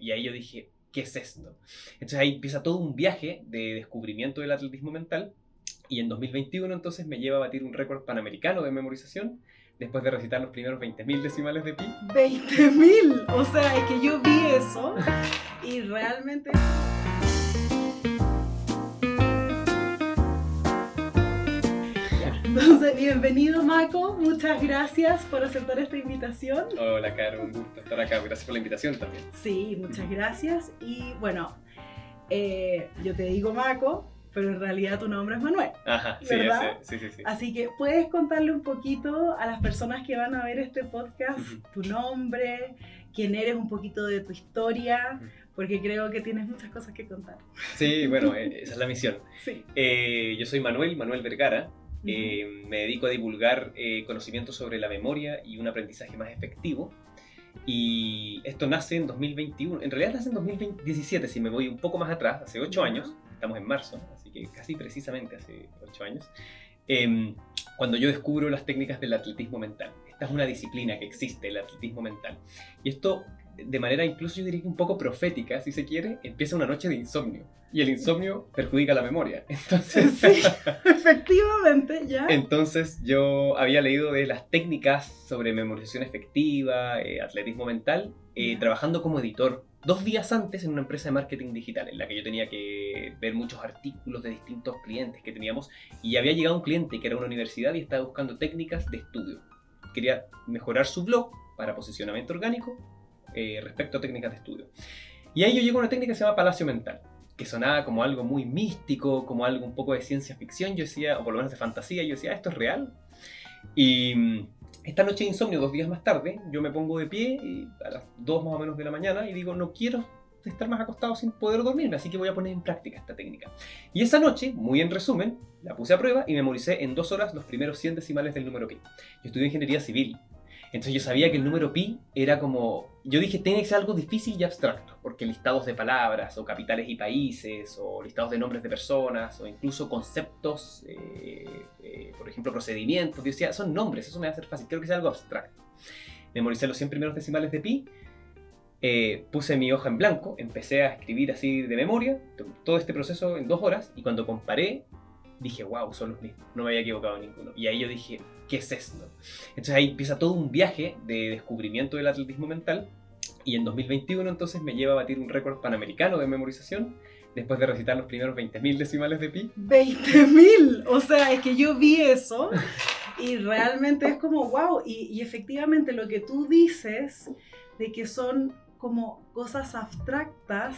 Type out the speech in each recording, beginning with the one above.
Y ahí yo dije, ¿qué es esto? Entonces ahí empieza todo un viaje de descubrimiento del atletismo mental. Y en 2021 entonces me lleva a batir un récord panamericano de memorización después de recitar los primeros 20.000 decimales de pi. 20.000, o sea, es que yo vi eso y realmente... Entonces, bienvenido Mako, muchas gracias por aceptar esta invitación. Hola, Caro, un gusto estar acá, gracias por la invitación también. Sí, muchas gracias. Y bueno, yo te digo Mako, pero en realidad tu nombre es Manuel. Ajá, sí, ¿verdad? Sí. Así que puedes contarle un poquito a las personas que van a ver este podcast tu nombre, quién eres, un poquito de tu historia, porque creo que tienes muchas cosas que contar. Sí, bueno, esa es la misión. Sí. Yo soy Manuel Vergara. Me dedico a divulgar conocimientos sobre la memoria y un aprendizaje más efectivo. Y esto nace en 2021. En realidad nace en 2017, si me voy un poco más atrás, hace 8 años. Estamos en marzo, así que casi precisamente hace 8 años. Cuando yo descubro las técnicas del atletismo mental. Esta es una disciplina que existe, el atletismo mental. Y esto, de manera incluso yo diría que un poco profética, si se quiere, empieza una noche de insomnio. Y el insomnio perjudica la memoria. Entonces, sí, efectivamente, ya. Entonces yo había leído de las técnicas sobre memorización efectiva, atletismo mental, trabajando como editor 2 días antes en una empresa de marketing digital, en la que yo tenía que ver muchos artículos de distintos clientes que teníamos. Y había llegado un cliente que era una universidad y estaba buscando técnicas de estudio. Quería mejorar su blog para posicionamiento orgánico respecto a técnicas de estudio. Y ahí yo llego a una técnica que se llama Palacio Mental, que sonaba como algo muy místico, como algo un poco de ciencia ficción, yo decía, o por lo menos de fantasía, yo decía, ¿esto es real? Y esta noche de insomnio, 2 días más tarde, yo me pongo de pie a las 2 más o menos de la mañana y digo, no quiero estar más acostado sin poder dormirme, así que voy a poner en práctica esta técnica. Y esa noche, muy en resumen, la puse a prueba y memoricé en 2 horas los primeros 100 decimales del número pi. Yo estudié ingeniería civil. Entonces yo sabía que el número pi era como... Yo dije, tiene que ser algo difícil y abstracto, porque listados de palabras, o capitales y países, o listados de nombres de personas, o incluso conceptos, por ejemplo, procedimientos. Yo decía, son nombres, eso me va a hacer fácil, creo que sea algo abstracto. Memoricé los 100 primeros decimales de pi, puse mi hoja en blanco, empecé a escribir así de memoria, todo este proceso en 2 horas, y cuando comparé, dije, wow, son los mismos, no me había equivocado ninguno. Y ahí yo dije, ¿qué es esto? Entonces ahí empieza todo un viaje de descubrimiento del atletismo mental. Y en 2021 entonces me lleva a batir un récord panamericano de memorización después de recitar los primeros 20.000 decimales de pi. 20.000, o sea, es que yo vi eso y realmente es como, wow, y efectivamente lo que tú dices de que son como cosas abstractas,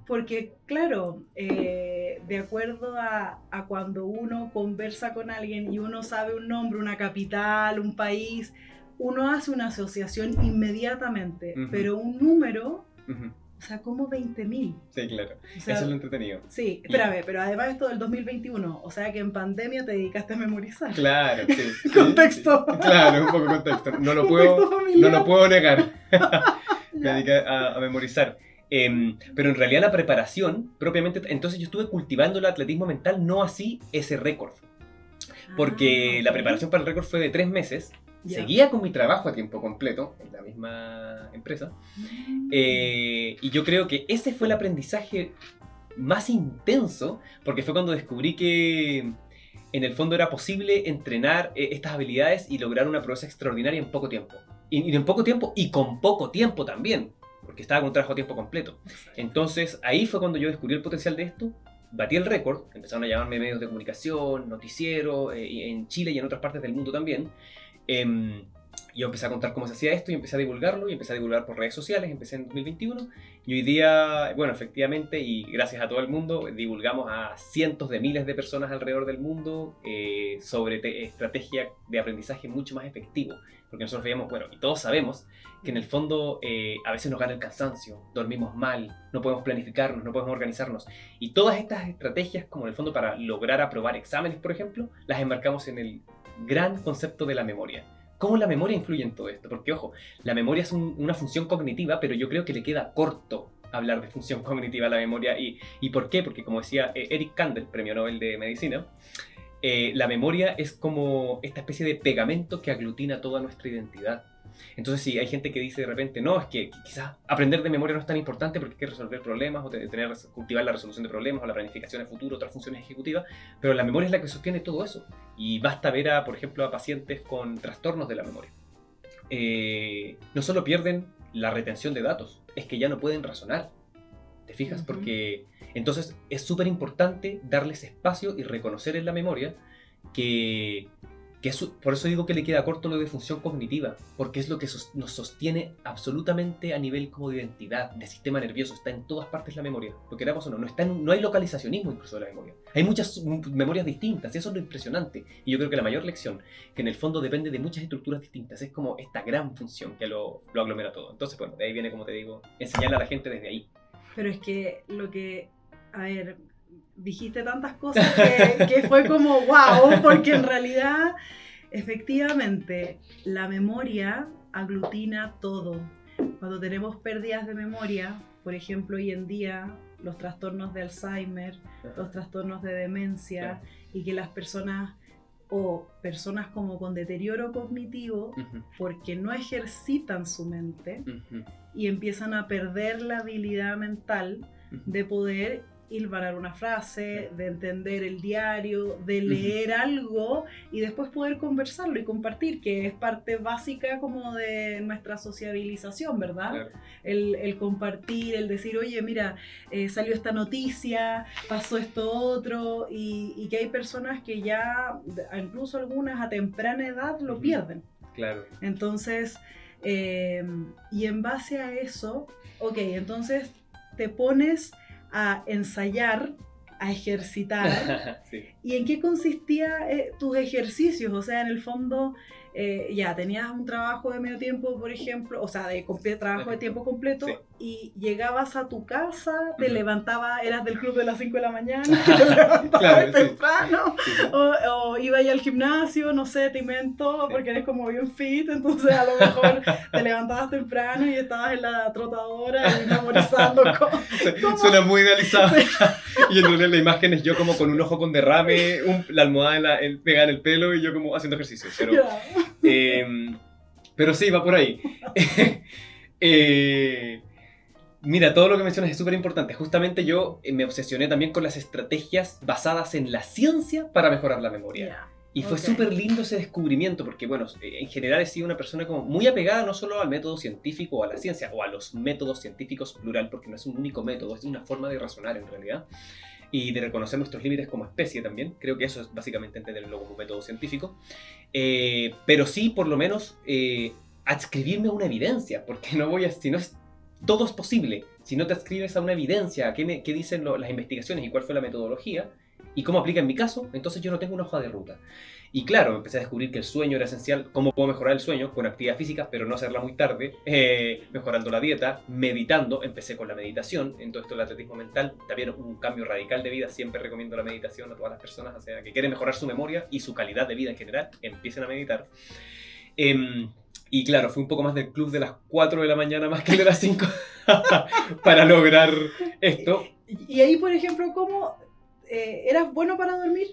porque claro, de acuerdo a cuando uno conversa con alguien y uno sabe un nombre, una capital, un país, uno hace una asociación inmediatamente, pero un número, o sea, como 20.000. Sí, claro, o sea, eso es lo entretenido. Sí, espérame, pero además esto del 2021, o sea que en pandemia te dedicaste a memorizar. Claro, sí. Contexto. Sí, claro, un poco de contexto, no lo puedo negar. Me dediqué a memorizar. Pero en realidad la preparación, propiamente, entonces yo estuve cultivando el atletismo mental, no así ese récord. Porque la preparación para el récord fue de 3 meses. Seguía con mi trabajo a tiempo completo en la misma empresa. Y yo creo que ese fue el aprendizaje más intenso, porque fue cuando descubrí que en el fondo era posible entrenar estas habilidades y lograr una proeza extraordinaria en poco tiempo. Y en poco tiempo y con poco tiempo también, porque estaba con un trabajo a tiempo completo. Entonces ahí fue cuando yo descubrí el potencial de esto, batí el récord, empezaron a llamarme medios de comunicación, noticiero, en Chile y en otras partes del mundo también. Yo empecé a contar cómo se hacía esto y empecé a divulgarlo, y empecé a divulgar por redes sociales, empecé en 2021, y hoy día, bueno, efectivamente, y gracias a todo el mundo, divulgamos a cientos de miles de personas alrededor del mundo sobre estrategia de aprendizaje mucho más efectivo, porque nosotros veíamos, bueno, y todos sabemos que en el fondo a veces nos gana el cansancio, dormimos mal, no podemos planificarnos, no podemos organizarnos, y todas estas estrategias, como en el fondo para lograr aprobar exámenes, por ejemplo, las enmarcamos en el gran concepto de la memoria. ¿Cómo la memoria influye en todo esto? Porque, ojo, la memoria es una función cognitiva, pero yo creo que le queda corto hablar de función cognitiva a la memoria. ¿Y por qué? Porque, como decía Eric Kandel, premio Nobel de Medicina, la memoria es como esta especie de pegamento que aglutina toda nuestra identidad. Entonces sí, hay gente que dice de repente, no, es que quizás aprender de memoria no es tan importante porque hay que resolver problemas o cultivar la resolución de problemas o la planificación de futuro, otras funciones ejecutivas, pero la memoria es la que sostiene todo eso. Y basta ver, por ejemplo, a pacientes con trastornos de la memoria. No solo pierden la retención de datos, es que ya no pueden razonar. ¿Te fijas? Porque entonces es súper importante darles espacio y reconocer en la memoria que por eso digo que le queda corto lo de función cognitiva, porque es lo que nos sostiene absolutamente a nivel como de identidad, de sistema nervioso. Está en todas partes la memoria, lo queramos o no, no hay localizacionismo incluso de la memoria. Hay muchas memorias distintas y eso es lo impresionante. Y yo creo que la mayor lección, que en el fondo depende de muchas estructuras distintas, es como esta gran función que lo aglomera todo. Entonces, bueno, de ahí viene, como te digo, enseñarle a la gente desde ahí. Pero es que a ver, dijiste tantas cosas que fue como wow, porque en realidad, efectivamente, la memoria aglutina todo. Cuando tenemos pérdidas de memoria, por ejemplo, hoy en día, los trastornos de Alzheimer, los trastornos de demencia, y que las personas como con deterioro cognitivo, porque no ejercitan su mente y empiezan a perder la habilidad mental de poder hilvanar una frase, de entender el diario, de leer algo y después poder conversarlo y compartir, que es parte básica como de nuestra sociabilización, ¿verdad? Claro. El compartir, el decir, oye, mira, salió esta noticia, pasó esto otro, y que hay personas que ya, incluso algunas a temprana edad, lo pierden. Claro. Entonces, y en base a eso, entonces te pones a ensayar, a ejercitar. Sí. ¿Y en qué consistían tus ejercicios? O sea, en el fondo, ya tenías un trabajo de medio tiempo, por ejemplo, o sea, de trabajo de tiempo completo, y llegabas a tu casa, te levantabas, eras del club de las 5 de la mañana, te levantabas temprano, o ibas al gimnasio, no sé, te invento, porque eres como bien fit, entonces a lo mejor te levantabas temprano y estabas en la trotadora y memorizando cosas. Suena muy idealizado. Y en realidad la imagen es yo como con un ojo con derrame, la almohada pegada en el pelo y yo como haciendo ejercicio. Pero sí, va por ahí. Mira, todo lo que mencionas es súper importante. Justamente yo me obsesioné también con las estrategias basadas en la ciencia para mejorar la memoria. Y fue súper lindo ese descubrimiento, porque bueno, en general he sido una persona como muy apegada no solo al método científico o a la ciencia, o a los métodos científicos plural, porque no es un único método, es una forma de razonar en realidad. Y de reconocer nuestros límites como especie también. Creo que eso es básicamente entenderlo como método científico. Pero sí, por lo menos, adscribirme a una evidencia, porque si no es todo es posible. Si no te adscribes a una evidencia, qué dicen las investigaciones y cuál fue la metodología, y cómo aplica en mi caso, entonces yo no tengo una hoja de ruta. Y claro, empecé a descubrir que el sueño era esencial. ¿Cómo puedo mejorar el sueño? Con actividad física, pero no hacerla muy tarde, mejorando la dieta, meditando. Empecé con la meditación, en todo esto del atletismo mental, también un cambio radical de vida. Siempre recomiendo la meditación a todas las personas, o sea, que quieren mejorar su memoria y su calidad de vida en general, empiecen a meditar. Y claro, fui un poco más del club de las 4 de la mañana más que el de las 5 para lograr esto. Y ahí, por ejemplo, ¿cómo eras bueno para dormir?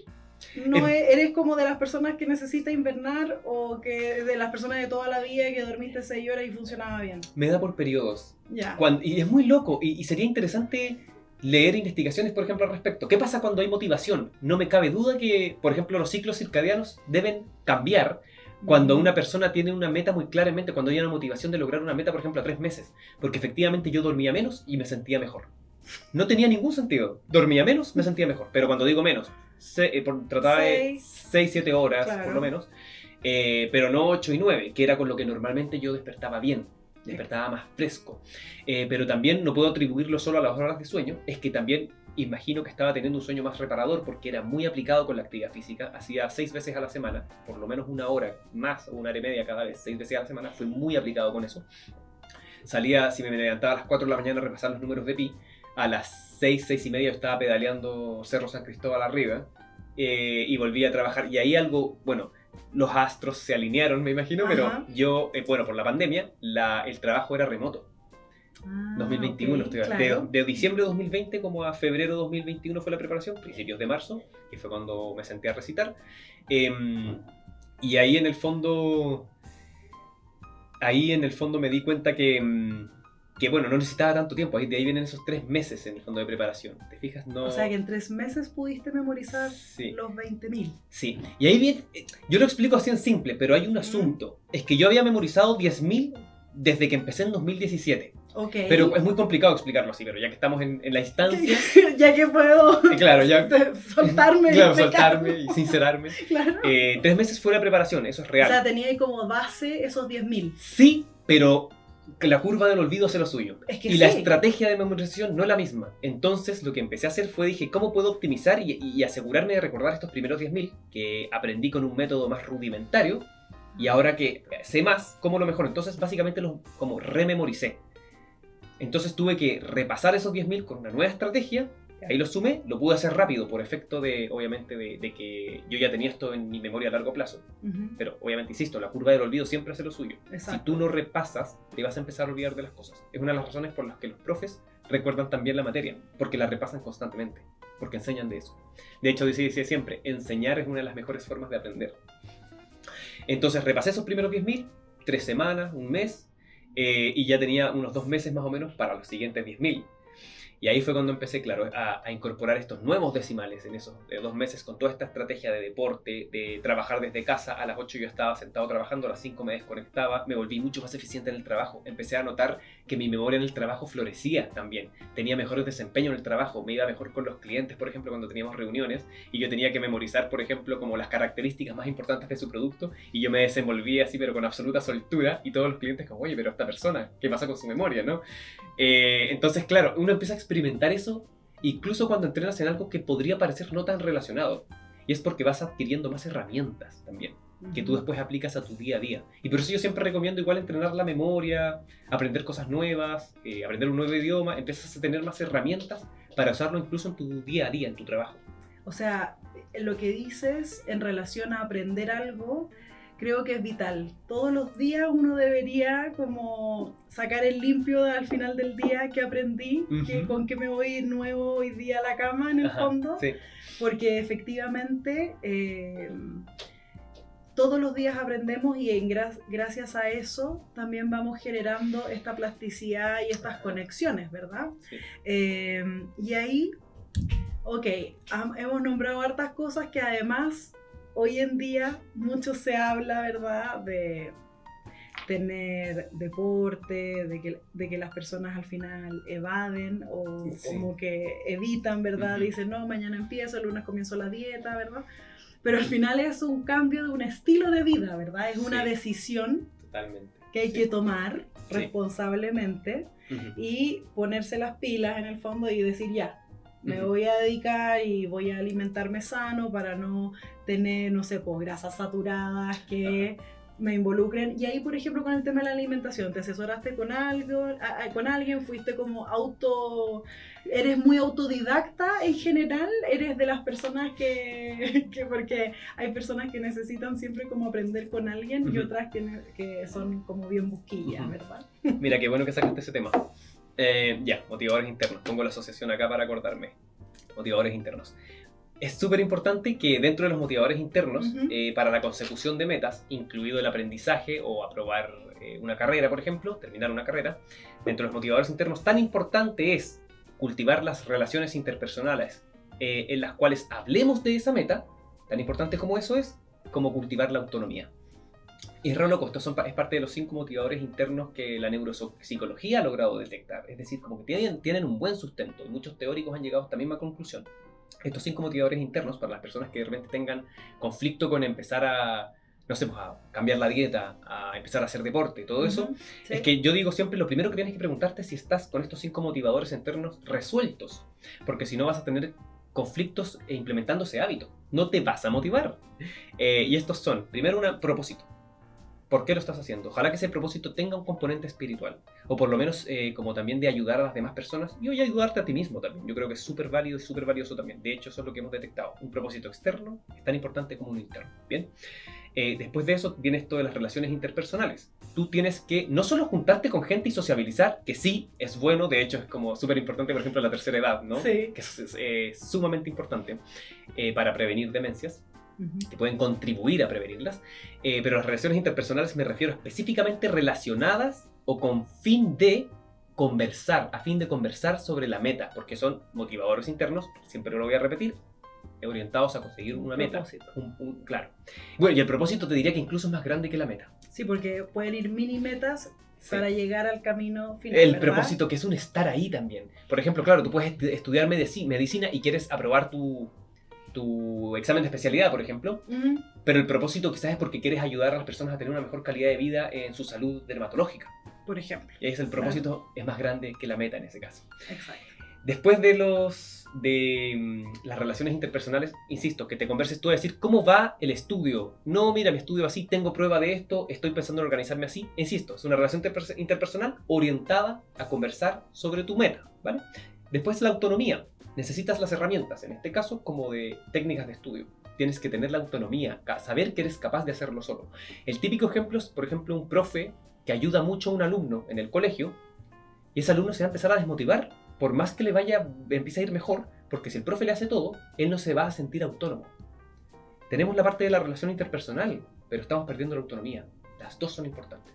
¿No eres como de las personas que necesita invernar o que de las personas de toda la vida que dormiste 6 horas y funcionaba bien? Me da por periodos. Ya. Y es muy loco y sería interesante leer investigaciones, por ejemplo, al respecto. ¿Qué pasa cuando hay motivación? No me cabe duda que, por ejemplo, los ciclos circadianos deben cambiar cuando una persona tiene una meta muy claramente, cuando hay una motivación de lograr una meta, por ejemplo, a 3 meses. Porque efectivamente yo dormía menos y me sentía mejor. No tenía ningún sentido. Dormía menos, me sentía mejor. Pero cuando digo menos, trataba de 6-7 horas, claro, por lo menos. Pero no 8 y 9, que era con lo que normalmente yo despertaba bien. Despertaba más fresco. Pero también no puedo atribuirlo solo a las horas de sueño. Es que también imagino que estaba teniendo un sueño más reparador porque era muy aplicado con la actividad física. Hacía 6 veces a la semana, por lo menos 1 hora más o 1 hora y media cada vez, 6 veces a la semana. Fui muy aplicado con eso. Salía, si me levantaba a las 4 de la mañana a repasar los números de pi, a las 6 y media estaba pedaleando Cerro San Cristóbal arriba, y volví a trabajar. Y ahí algo, bueno, los astros se alinearon, me imagino. Ajá. Pero yo, bueno, por la pandemia, el trabajo era remoto. 2021, okay, claro. De diciembre de 2020 como a febrero de 2021 fue la preparación, principios de marzo, que fue cuando me senté a recitar. Y ahí en el fondo ahí en el fondo me di cuenta que bueno, no necesitaba tanto tiempo. De ahí vienen esos 3 meses en el fondo de preparación. ¿Te fijas? No... O sea que en 3 meses pudiste memorizar Sí. los 20.000. Sí, y ahí viene, yo lo explico así en simple, pero hay un asunto. Es que yo había memorizado 10.000 desde que empecé en 2017. Ok. Pero es muy complicado explicarlo así, pero ya que estamos en la instancia... Ya que puedo Claro, ya... soltarme. Claro, soltarme y sincerarme. Claro. 3 meses fue la preparación, eso es real. O sea, tenía ahí como base esos 10.000. Sí, pero la curva del olvido es lo suyo. Es que y sí. la estrategia de memorización no es la misma. Entonces lo que empecé a hacer fue, dije, ¿cómo puedo optimizar y asegurarme de recordar estos primeros 10.000 que aprendí con un método más rudimentario? Y ahora que sé más, ¿cómo lo mejor? Entonces básicamente como rememoricé. Entonces tuve que repasar esos 10.000 con una nueva estrategia. Ahí lo sumé, lo pude hacer rápido por efecto de, obviamente, de que yo ya tenía esto en mi memoria a largo plazo. Pero, obviamente, insisto, la curva del olvido siempre hace lo suyo. Exacto. Si tú no repasas, te vas a empezar a olvidar de las cosas. Es una de las razones por las que los profes recuerdan también la materia, porque la repasan constantemente, porque enseñan de eso. De hecho, decía siempre, enseñar es una de las mejores formas de aprender. Entonces, repasé esos primeros 10.000, 3 semanas, un mes, y ya tenía unos 2 meses más o menos para los siguientes 10.000. Y ahí fue cuando empecé, claro, a incorporar estos nuevos decimales en esos 2 meses con toda esta estrategia de deporte, de trabajar desde casa. A las 8 yo estaba sentado trabajando, a las 5 me desconectaba, me volví mucho más eficiente en el trabajo. Empecé a notar que mi memoria en el trabajo florecía también. Tenía mejores desempeño en el trabajo, me iba mejor con los clientes, por ejemplo, cuando teníamos reuniones y yo tenía que memorizar, por ejemplo, como las características más importantes de su producto y yo me desenvolvía así, pero con absoluta soltura y todos los clientes como, oye, pero esta persona, ¿qué pasa con su memoria, no? Entonces, claro, uno empieza a experimentar eso incluso cuando entrenas en algo que podría parecer no tan relacionado. Y es porque vas adquiriendo más herramientas también, que tú después aplicas a tu día a día. Y por eso yo siempre recomiendo igual entrenar la memoria, aprender cosas nuevas, aprender un nuevo idioma, empiezas a tener más herramientas para usarlo incluso en tu día a día, en tu trabajo. O sea, lo que dices en relación a aprender algo, creo que es vital. Todos los días uno debería como sacar el limpio al final del día que aprendí, que con qué me voy nuevo hoy día a la cama en el fondo, sí. Porque efectivamente todos los días aprendemos y gracias a eso también vamos generando esta plasticidad y estas conexiones, ¿verdad? Sí. Y ahí, ok, hemos nombrado hartas cosas que además hoy en día mucho se habla, ¿verdad?, de tener deporte, de que las personas al final evaden o sí. como que evitan, ¿verdad? Dicen, no, mañana empiezo, el lunes comienzo la dieta, ¿verdad? Pero al final es un cambio de un estilo de vida, ¿verdad? Es una decisión totalmente que hay que tomar responsablemente Uh-huh. y ponerse las pilas en el fondo y decir ya, me voy a dedicar y voy a alimentarme sano para no tener, no sé, pues grasas saturadas que me involucren. Y ahí, por ejemplo, con el tema de la alimentación, ¿te asesoraste con alguien? ¿Fuiste como eres muy autodidacta en general? ¿Eres de las personas que porque hay personas que necesitan siempre como aprender con alguien y otras que son como bien busquillas, ¿verdad? Mira, qué bueno que sacaste ese tema. Motivadores internos. Pongo la asociación acá para acordarme. Motivadores internos. Es súper importante que dentro de los motivadores internos, para la consecución de metas, incluido el aprendizaje o aprobar una carrera, por ejemplo, terminar una carrera, dentro de los motivadores internos, tan importante es cultivar las relaciones interpersonales en las cuales hablemos de esa meta, tan importante como eso es, como cultivar la autonomía. Y es re loco, esto es parte de los 5 motivadores internos que la neuropsicología ha logrado detectar. Es decir, como que tienen un buen sustento y muchos teóricos han llegado a esta misma conclusión. Estos 5 motivadores internos, para las personas que de repente tengan conflicto con empezar a, no sé, pues a cambiar la dieta, a empezar a hacer deporte, todo eso, es que yo digo siempre, lo primero que tienes que preguntarte es si estás con estos 5 motivadores internos resueltos, porque si no vas a tener conflictos implementándose hábitos, no te vas a motivar. Y estos son, primero, un propósito. ¿Por qué lo estás haciendo? Ojalá que ese propósito tenga un componente espiritual, o por lo menos como también de ayudar a las demás personas y hoy ayudarte a ti mismo también. Yo creo que es súper válido y súper valioso también. De hecho, eso es lo que hemos detectado. Un propósito externo es tan importante como un interno. ¿Bien? Después de eso viene esto de las relaciones interpersonales. Tú tienes que no solo juntarte con gente y sociabilizar, que sí, es bueno, de hecho es como súper importante, por ejemplo, en la tercera edad, ¿no? Sí. Que es sumamente importante para prevenir demencias. que pueden contribuir a prevenirlas, pero las relaciones interpersonales me refiero específicamente relacionadas o con fin de conversar, a fin de conversar sobre la meta, porque son motivadores internos, siempre lo voy a repetir, orientados a conseguir una meta. Claro. Bueno, y el propósito te diría que incluso es más grande que la meta. Sí, porque pueden ir mini metas para llegar al camino final, el ¿verdad? propósito que es un estar ahí también. Por ejemplo, claro, tú puedes estudiar medicina y quieres aprobar tu examen de especialidad, por ejemplo, pero el propósito quizás es porque quieres ayudar a las personas a tener una mejor calidad de vida en su salud dermatológica. Por ejemplo. Y es el propósito, es más grande que la meta en ese caso. Exacto. Después de las relaciones interpersonales, insisto, que te converses tú a decir cómo va el estudio. No, mira, mi estudio así, tengo prueba de esto, estoy pensando en organizarme así. Insisto, es una relación interpersonal orientada a conversar sobre tu meta, ¿vale? Después la autonomía. Necesitas las herramientas, en este caso, como de técnicas de estudio. Tienes que tener la autonomía, saber que eres capaz de hacerlo solo. El típico ejemplo es, por ejemplo, un profe que ayuda mucho a un alumno en el colegio y ese alumno se va a empezar a desmotivar por más que empiece a ir mejor, porque si el profe le hace todo, él no se va a sentir autónomo. Tenemos la parte de la relación interpersonal, pero estamos perdiendo la autonomía. Las dos son importantes.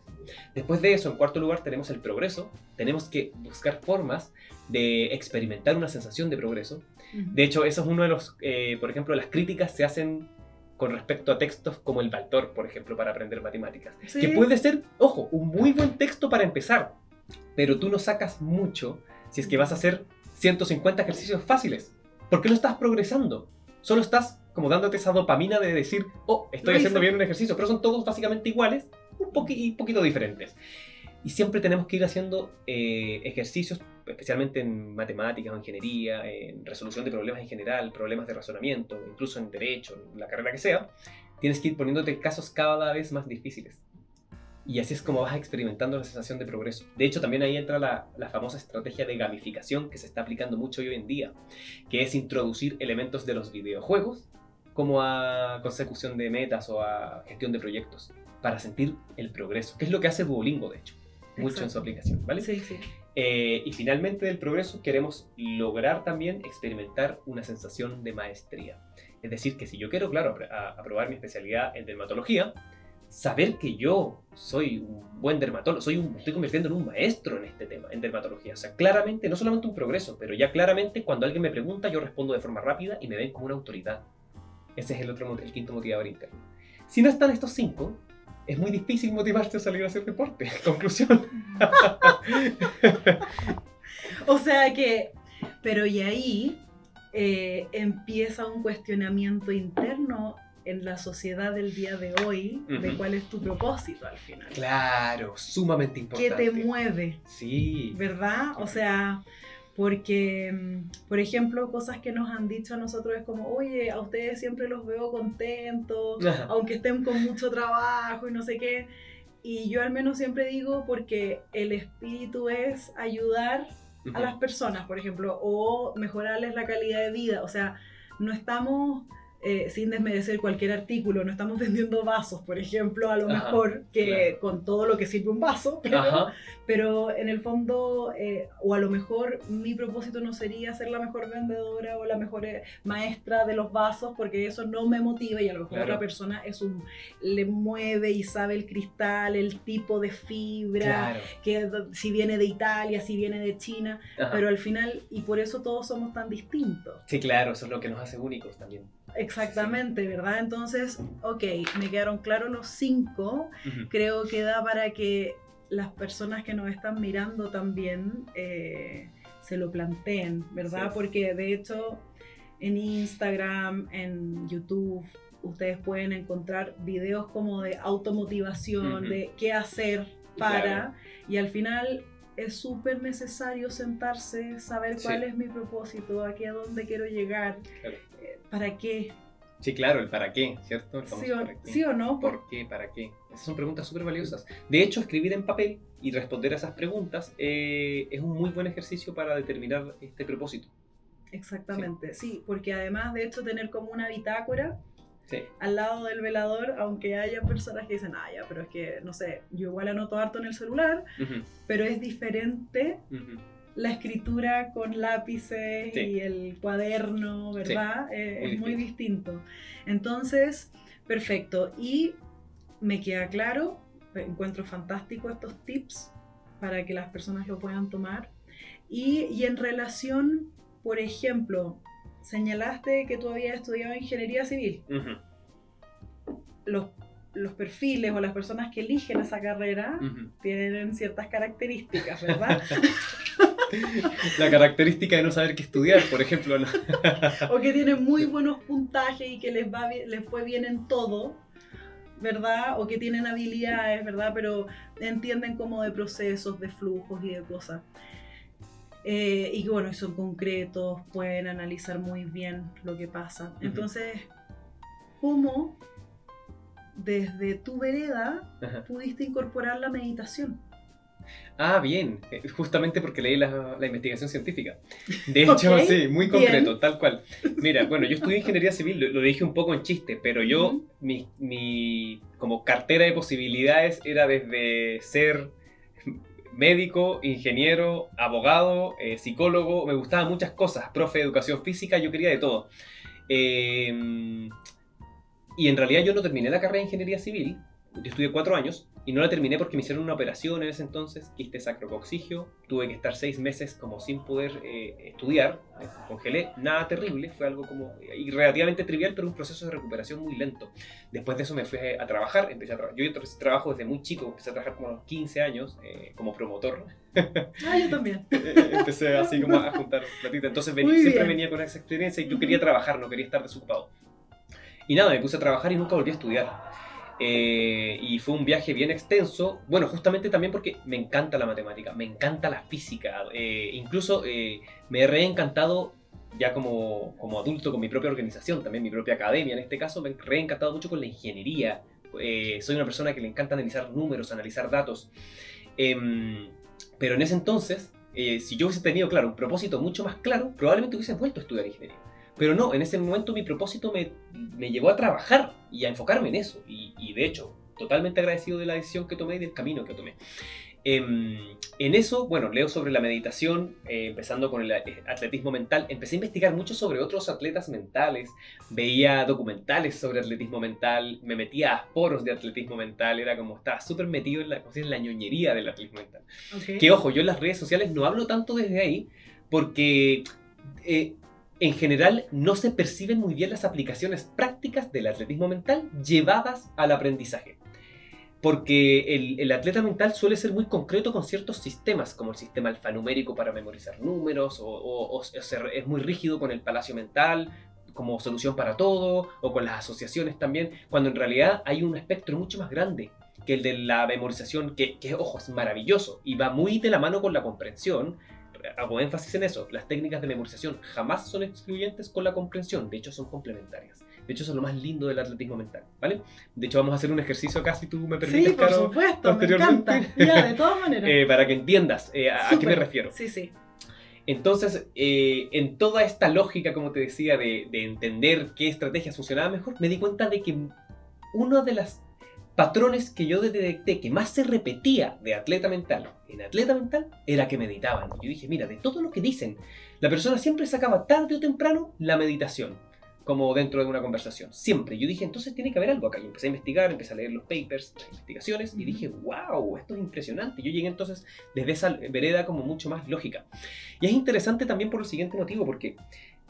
Después de eso, en cuarto lugar, tenemos el progreso. Tenemos que buscar formas de experimentar una sensación de progreso. De hecho, eso es uno de los, por ejemplo, las críticas se hacen con respecto a textos como el Baltor, por ejemplo, para aprender matemáticas. ¿Sí? Que puede ser, ojo, un muy buen texto para empezar, pero tú no sacas mucho si es que vas a hacer 150 ejercicios fáciles. ¿Por qué no estás progresando? Solo estás como dándote esa dopamina de decir, oh, estoy haciendo bien un ejercicio, pero son todos básicamente iguales, un poquito diferentes. Y siempre tenemos que ir haciendo ejercicios, especialmente en matemáticas o ingeniería, en resolución de problemas en general, problemas de razonamiento, incluso en derecho, en la carrera que sea. Tienes que ir poniéndote casos cada vez más difíciles. Y así es como vas experimentando la sensación de progreso. De hecho, también ahí entra la famosa estrategia de gamificación que se está aplicando mucho hoy en día, que es introducir elementos de los videojuegos como a consecución de metas o a gestión de proyectos para sentir el progreso, que es lo que hace Duolingo, de hecho, mucho en su aplicación, ¿vale? Sí, sí. Y finalmente del progreso queremos lograr también experimentar una sensación de maestría. Es decir, que si yo quiero, claro, aprobar mi especialidad en dermatología, saber que yo soy un buen dermatólogo, estoy convirtiendo en un maestro en este tema, en dermatología. O sea, claramente, no solamente un progreso, pero ya claramente cuando alguien me pregunta, yo respondo de forma rápida y me ven como una autoridad. Ese es el quinto motivador interno. Si no están estos 5, es muy difícil motivarse a salir a hacer deporte. Conclusión. O sea que, pero y ahí empieza un cuestionamiento interno en la sociedad del día de hoy, de cuál es tu propósito al final. Claro, sumamente importante. ¿Qué te mueve? Sí. ¿Verdad? O sea, porque, por ejemplo, cosas que nos han dicho a nosotros es como, oye, a ustedes siempre los veo contentos, aunque estén con mucho trabajo y no sé qué. Y yo al menos siempre digo porque el espíritu es ayudar a las personas, por ejemplo, o mejorarles la calidad de vida. O sea, no estamos... sin desmerecer cualquier artículo, no estamos vendiendo vasos, por ejemplo, a lo mejor que con todo lo que sirve un vaso, pero en el fondo, o a lo mejor mi propósito no sería ser la mejor vendedora o la mejor maestra de los vasos, porque eso no me motiva y a lo mejor otra persona le mueve y sabe el cristal, el tipo de fibra, que si viene de Italia, si viene de China, pero al final, y por eso todos somos tan distintos. Sí, claro, eso es lo que nos hace únicos también. Exactamente, ¿verdad? Entonces, ok, me quedaron claros los 5. Creo que da para que las personas que nos están mirando también se lo planteen, ¿verdad? Sí. Porque de hecho en Instagram, en YouTube, ustedes pueden encontrar videos como de automotivación, de qué hacer para, y al final es súper necesario sentarse, saber cuál es mi propósito, a dónde quiero llegar, ¿para qué? Sí, claro, el para qué, ¿cierto? ¿Sí o no? ¿Por qué? ¿Para qué? Esas son preguntas súper valiosas. De hecho, escribir en papel y responder a esas preguntas es un muy buen ejercicio para determinar este propósito. Exactamente, sí, porque además de hecho tener como una bitácora al lado del velador, aunque haya personas que dicen, ya, pero es que, no sé, yo igual anoto harto en el celular, pero es diferente la escritura con lápices Sí. y el cuaderno, ¿verdad? Es muy distinto. Entonces, perfecto. Y me queda claro, encuentro fantástico estos tips para que las personas lo puedan tomar. Y en relación, por ejemplo, señalaste que tú habías estudiado ingeniería civil. Los perfiles o las personas que eligen esa carrera tienen ciertas características, ¿verdad? La característica de no saber qué estudiar, por ejemplo, ¿no? O que tienen muy buenos puntajes y que les fue bien en todo, ¿verdad? O que tienen habilidades, ¿verdad? Pero entienden como de procesos, de flujos y de cosas. Y que bueno, son concretos, pueden analizar muy bien lo que pasa. Entonces, ¿cómo desde tu vereda pudiste incorporar la meditación? Ah, bien, justamente porque leí la investigación científica. De hecho, Ok, sí, muy concreto, bien. tal cual. Mira, bueno, yo estudié ingeniería civil, lo dije un poco en chiste, pero yo, mi como cartera de posibilidades era desde ser médico, ingeniero, abogado, psicólogo, me gustaban muchas cosas, profe de educación física, yo quería de todo. Eh, y en realidad yo no terminé la carrera de ingeniería civil, yo estudié 4 años y no la terminé porque me hicieron una operación en ese entonces, quiste sacrococcigio, tuve que estar 6 meses como sin poder estudiar, me congelé, nada terrible, fue algo como y relativamente trivial, pero un proceso de recuperación muy lento. Después de eso me fui a trabajar, yo trabajo desde muy chico, empecé a trabajar como a los 15 años como promotor. Ah, yo también. Empecé así como a juntar platita, entonces Muy siempre bien. venía con esa experiencia y yo quería trabajar, no quería estar desocupado. Y nada, me puse a trabajar y nunca volví a estudiar. Y fue un viaje bien extenso, bueno, justamente también porque me encanta la matemática, me encanta la física, incluso me he reencantado ya como adulto con mi propia organización, también mi propia academia en este caso, me he reencantado mucho con la ingeniería. Soy una persona que le encanta analizar números, analizar datos. Pero en ese entonces, si yo hubiese tenido, claro, un propósito mucho más claro, probablemente hubiese vuelto a estudiar ingeniería. Pero no, en ese momento mi propósito me llevó a trabajar y a enfocarme en eso. Y de hecho, totalmente agradecido de la decisión que tomé y del camino que tomé. En eso, bueno, leo sobre la meditación, empezando con el atletismo mental. Empecé a investigar mucho sobre otros atletas mentales. Veía documentales sobre atletismo mental. Me metía a foros de atletismo mental. Era como, estaba súper metido en la ñoñería del atletismo mental. Okay. Que ojo, yo en las redes sociales no hablo tanto desde ahí porque... en general no se perciben muy bien las aplicaciones prácticas del atletismo mental llevadas al aprendizaje. Porque el atleta mental suele ser muy concreto con ciertos sistemas, como el sistema alfanumérico para memorizar números, o es muy rígido con el palacio mental como solución para todo, o con las asociaciones también, cuando en realidad hay un espectro mucho más grande que el de la memorización, que ojo, es maravilloso y va muy de la mano con la comprensión. Hago énfasis en eso, las técnicas de memorización jamás son excluyentes con la comprensión, de hecho son complementarias. De hecho eso es lo más lindo del atletismo mental, ¿vale? De hecho vamos a hacer un ejercicio acá, si tú me permites, Sí, por Caro, supuesto, me posteriormente. encanta. Ya, de todas maneras. Para que entiendas a qué me refiero. Sí, sí. Entonces, en toda esta lógica, como te decía, de entender qué estrategias funcionaban mejor, me di cuenta de que uno de los patrones que yo detecté que más se repetía de atleta mental en atleta mental era que meditaban. Yo dije, mira, de todo lo que dicen, la persona siempre sacaba tarde o temprano la meditación, como dentro de una conversación, siempre. Yo dije, entonces tiene que haber algo acá. Y empecé a investigar, empecé a leer los papers, las investigaciones, y dije, wow, esto es impresionante. Yo llegué entonces desde esa vereda como mucho más lógica. Y es interesante también por el siguiente motivo, porque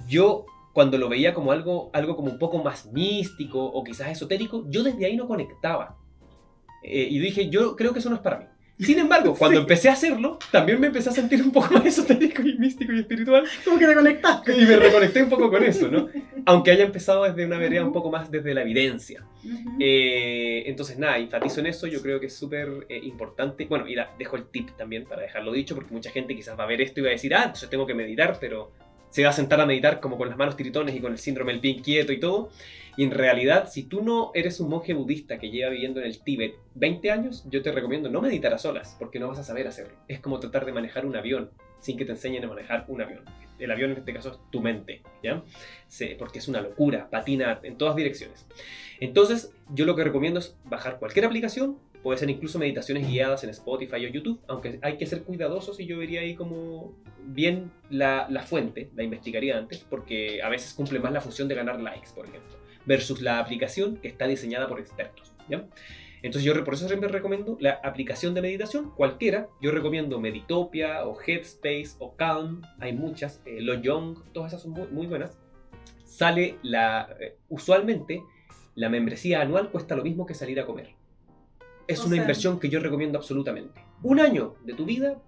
yo, cuando lo veía como algo como un poco más místico o quizás esotérico, yo desde ahí no conectaba. Y dije, yo creo que eso no es para mí. Sin embargo, cuando empecé a hacerlo, también me empecé a sentir un poco más esotérico y místico y espiritual. Como que te conectaste. Y me reconecté un poco con eso, ¿no? Aunque haya empezado desde una vereda un poco más desde la evidencia. Entonces, nada, enfatizo en eso, yo creo que es súper importante. Bueno, y dejo el tip también para dejarlo dicho, porque mucha gente quizás va a ver esto y va a decir, entonces tengo que meditar, pero se va a sentar a meditar como con las manos tiritones y con el síndrome del pie inquieto y todo. Y en realidad, si tú no eres un monje budista que lleva viviendo en el Tíbet 20 años, yo te recomiendo no meditar a solas, porque no vas a saber hacerlo. Es como tratar de manejar un avión sin que te enseñen a manejar un avión. El avión en este caso es tu mente, ¿ya? Porque es una locura, patina en todas direcciones. Entonces, yo lo que recomiendo es bajar cualquier aplicación, Puede ser incluso meditaciones guiadas en Spotify o YouTube, aunque hay que ser cuidadosos y yo vería ahí como bien la fuente, la investigaría antes, porque a veces cumple más la función de ganar likes, por ejemplo, versus la aplicación que está diseñada por expertos, ¿ya? Entonces yo por eso siempre recomiendo la aplicación de meditación, cualquiera. Yo recomiendo Meditopia o Headspace o Calm, hay muchas, Lojong, todas esas son muy buenas. Sale usualmente la membresía anual cuesta lo mismo que salir a comer. Es una inversión que yo recomiendo absolutamente. Un año de tu vida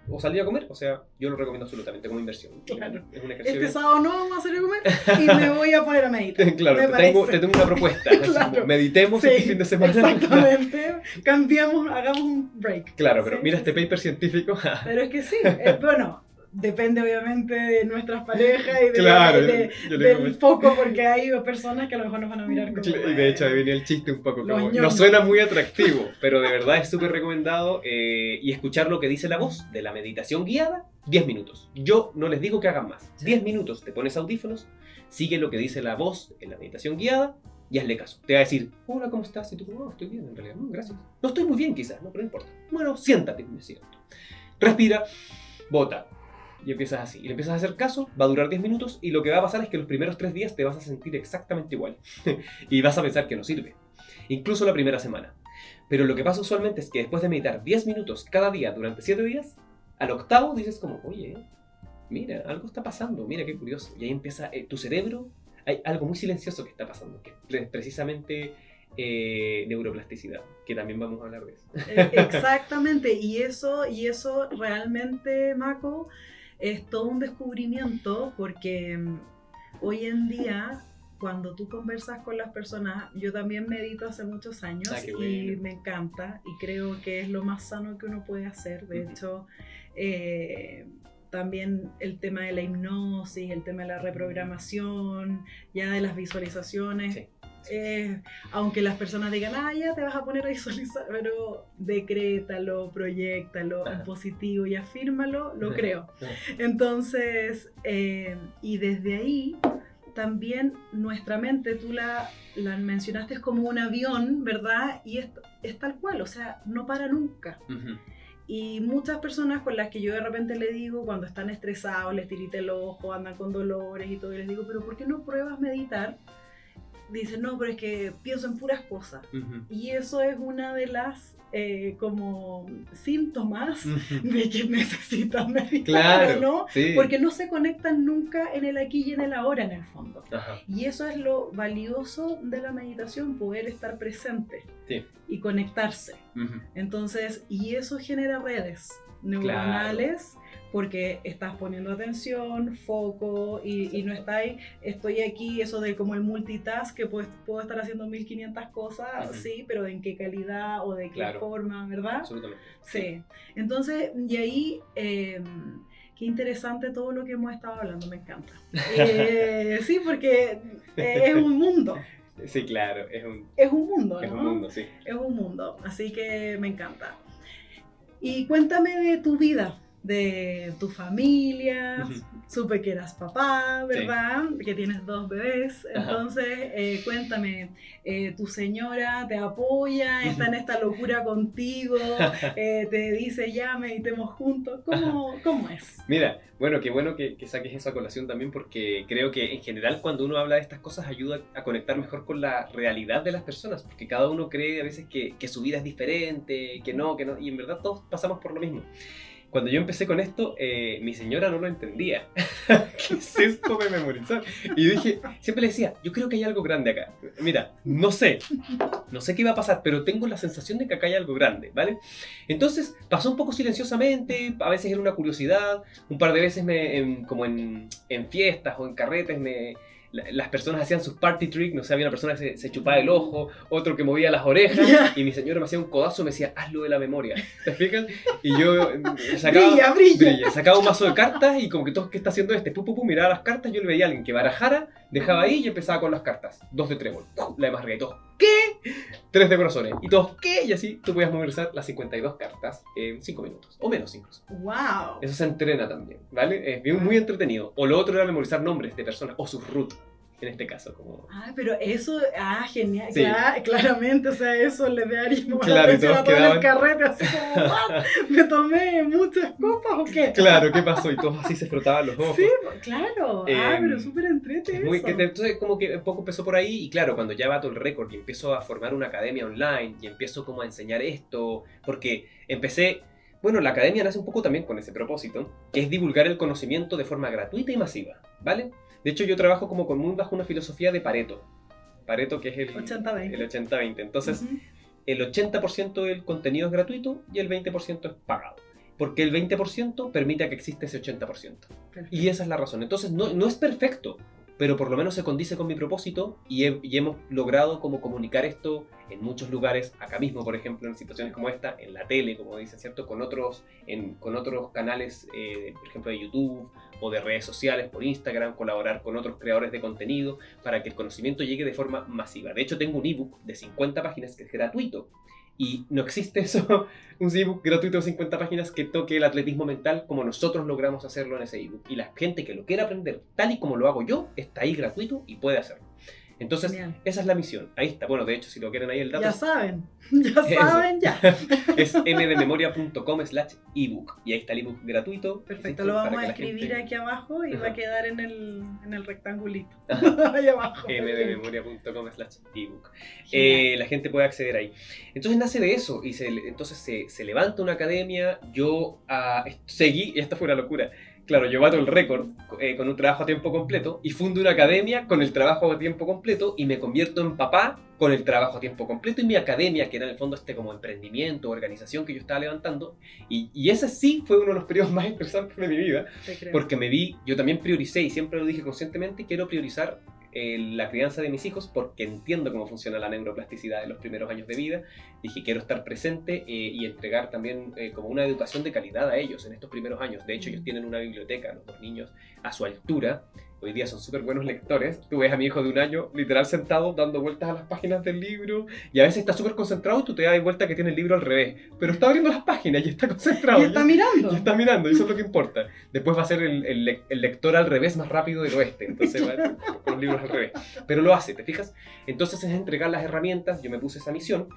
o salir a comer, o sea, yo lo recomiendo absolutamente como inversión. Claro. Es un ejercicio sábado no vamos a salir a comer y me voy a poner a meditar. Claro, te tengo una propuesta. Claro. Meditemos este fin de semana. Exactamente. Cambiamos, hagamos un break. Claro, pero mira este paper científico. Pero es que sí, bueno, depende obviamente de nuestras parejas y del foco, porque hay personas que a lo mejor nos van a mirar como... Y de hecho ahí viene el chiste un poco, como no suena muy atractivo, pero de verdad es súper recomendado y escuchar lo que dice la voz de la meditación guiada, 10 minutos. Yo no les digo que hagan más, 10 minutos, te pones audífonos, sigue lo que dice la voz en la meditación guiada y hazle caso. Te va a decir, hola, ¿cómo estás? Y tú, no, estoy bien en realidad, gracias. No estoy muy bien quizás, no, pero no importa. Bueno, siéntate, me siento. Respira, bota. Y empiezas así, y le empiezas a hacer caso, va a durar 10 minutos y lo que va a pasar es que los primeros 3 días te vas a sentir exactamente igual y vas a pensar que no sirve, incluso la primera semana. Pero lo que pasa usualmente es que después de meditar 10 minutos cada día durante 7 días, al octavo dices como, oye, mira, algo está pasando, mira qué curioso. Y ahí empieza tu cerebro, hay algo muy silencioso que está pasando, que es precisamente neuroplasticidad, que también vamos a hablar de eso. Exactamente, y eso realmente, Mako, es todo un descubrimiento, porque hoy en día, cuando tú conversas con las personas, yo también medito hace muchos años y me encanta y creo que es lo más sano que uno puede hacer. De hecho, también el tema de la hipnosis, el tema de la reprogramación, ya de las visualizaciones. Sí. Aunque las personas digan, ya te vas a poner a visualizar, pero decrétalo, proyéctalo en positivo y afírmalo, lo creo. Entonces, y desde ahí también nuestra mente, tú la mencionaste, es como un avión, ¿verdad? Y es tal cual, o sea, no para nunca. Y muchas personas con las que yo de repente le digo, cuando están estresados, les tirita el ojo, andan con dolores y todo, y les digo, pero ¿por qué no pruebas meditar? Dicen, no, pero es que pienso en puras cosas. Y eso es una de las como síntomas de que necesitas meditar, claro, ¿no? Sí. Porque no se conectan nunca en el aquí y en el ahora, en el fondo. Ajá. Y eso es lo valioso de la meditación, poder estar presente, sí, y conectarse. Entonces, y eso genera redes neuronales, claro, porque estás poniendo atención, foco, y no estoy aquí, eso de como el multitask, que puedo estar haciendo 1500 cosas, sí, pero ¿en qué calidad o de qué, claro, forma, verdad? Absolutamente. Sí. Entonces, y ahí, qué interesante todo lo que hemos estado hablando, me encanta. Sí, porque es un mundo. Sí, claro, es un mundo, ¿no? Es un mundo, sí. Es un mundo, así que me encanta. Y cuéntame de tu vida, de tu familia. Supe que eras papá, ¿verdad? Sí. Que tienes 2 bebés. Entonces, cuéntame, ¿tu señora te apoya? ¿Está en esta locura contigo? ¿Te dice ya, meditemos juntos? ¿Cómo es? Mira, bueno que saques eso a colación también, porque creo que en general cuando uno habla de estas cosas ayuda a conectar mejor con la realidad de las personas, porque cada uno cree a veces que su vida es diferente, que no, y en verdad todos pasamos por lo mismo. Cuando yo empecé con esto, mi señora no lo entendía. ¿Qué es esto de memorizar? Y yo dije, siempre le decía, yo creo que hay algo grande acá. Mira, no sé qué va a pasar, pero tengo la sensación de que acá hay algo grande, ¿vale? Entonces, pasó un poco silenciosamente, a veces era una curiosidad, un par de veces como en fiestas o en carretes las personas hacían sus party tricks, no sé, había una persona que se chupaba el ojo, otro que movía las orejas, y mi señora me hacía un codazo y me decía, hazlo de la memoria, ¿te fijas? Y yo sacaba un mazo de cartas y como que todo, ¿qué está haciendo este? Miraba las cartas, yo le veía a alguien que barajara, dejaba ahí y empezaba con las cartas, 2 de trébol, la de más arriba, y todos, ¿qué? 3 de corazones, y todos, ¿qué? Y así tú podías memorizar las 52 cartas en 5 minutos, o menos incluso. ¡Wow! Eso se entrena también, ¿vale? Es muy entretenido. O lo otro era memorizar nombres de personas, o sus root. ya. en este caso. Como... Pero eso, genial, Sí. claramente, o sea, eso le daría como Claro, la y atención todos a todo en el quedaban- carrete, así como, ¿what? ¿Me tomé muchas copas o qué? Claro, ¿qué pasó? Y todos así se frotaban los ojos. Sí, claro, pero súper entrete Es muy, eso. entonces como que un poco empezó por ahí y claro, cuando ya bato el récord y empiezo a formar una academia online y empiezo como a enseñar esto, porque empecé, bueno, la academia nace un poco también con ese propósito, que es divulgar el conocimiento de forma gratuita y masiva, ¿vale? De hecho yo trabajo como con muy bajo una filosofía de Pareto, que es el 80-20. el 80-20, entonces Ujú. el 80% del contenido es gratuito y el 20% es pagado. Porque el 20% permite que exista ese 80%. Perfecto. Y esa es la razón. Entonces no es perfecto, pero por lo menos se condice con mi propósito y hemos logrado como comunicar esto en muchos lugares, acá mismo, por ejemplo, en situaciones como esta, en la tele, como dicen, ¿cierto? Con otros canales, por ejemplo, de YouTube o de redes sociales, por Instagram, colaborar con otros creadores de contenido para que el conocimiento llegue de forma masiva. De hecho, tengo un ebook de 50 páginas que es gratuito. Y no existe eso, un ebook gratuito de 50 páginas que toque el atletismo mental como nosotros logramos hacerlo en ese ebook. Y la gente que lo quiera aprender tal y como lo hago yo, está ahí gratuito y puede hacerlo. Entonces, Genial. esa es la misión. Ahí está. Bueno, de hecho, si lo quieren ahí el dato, Ya saben, ya. es mdememoria.com/ebook. Y ahí está el ebook gratuito. Perfecto, ¿sí? lo Para vamos que a la escribir gente- aquí abajo y va a Ajá. quedar en el rectangulito. Ajá. Ahí abajo. mdememoria.com/ebook. Genial. La gente puede acceder ahí. Entonces nace de eso y entonces se levanta una academia. Yo seguí, y esta fue una locura. Claro, yo bato el récord con un trabajo a tiempo completo y fundo una academia con el trabajo a tiempo completo y me convierto en papá con el trabajo a tiempo completo y mi academia, que era en el fondo como emprendimiento, organización que yo estaba levantando. Y ese sí fue uno de los periodos más estresantes de mi vida. Te creo. Porque yo también prioricé, y siempre lo dije conscientemente, quiero priorizar la crianza de mis hijos porque entiendo cómo funciona la neuroplasticidad en los primeros años de vida. Dije, quiero estar presente y entregar también como una educación de calidad a ellos en estos primeros años. De hecho, ellos tienen una biblioteca, los dos niños, a su altura. Hoy día son súper buenos lectores. Tú ves a mi hijo de 1 año literal sentado dando vueltas a las páginas del libro y a veces está súper concentrado y tú te das vuelta que tiene el libro al revés. Pero está abriendo las páginas y está concentrado. Y está mirando. Y está mirando, y eso es lo que importa. Después va a ser el lector al revés más rápido del oeste, entonces va con los libros al revés. Pero lo hace, ¿te fijas? Entonces es entregar las herramientas, yo me puse esa misión,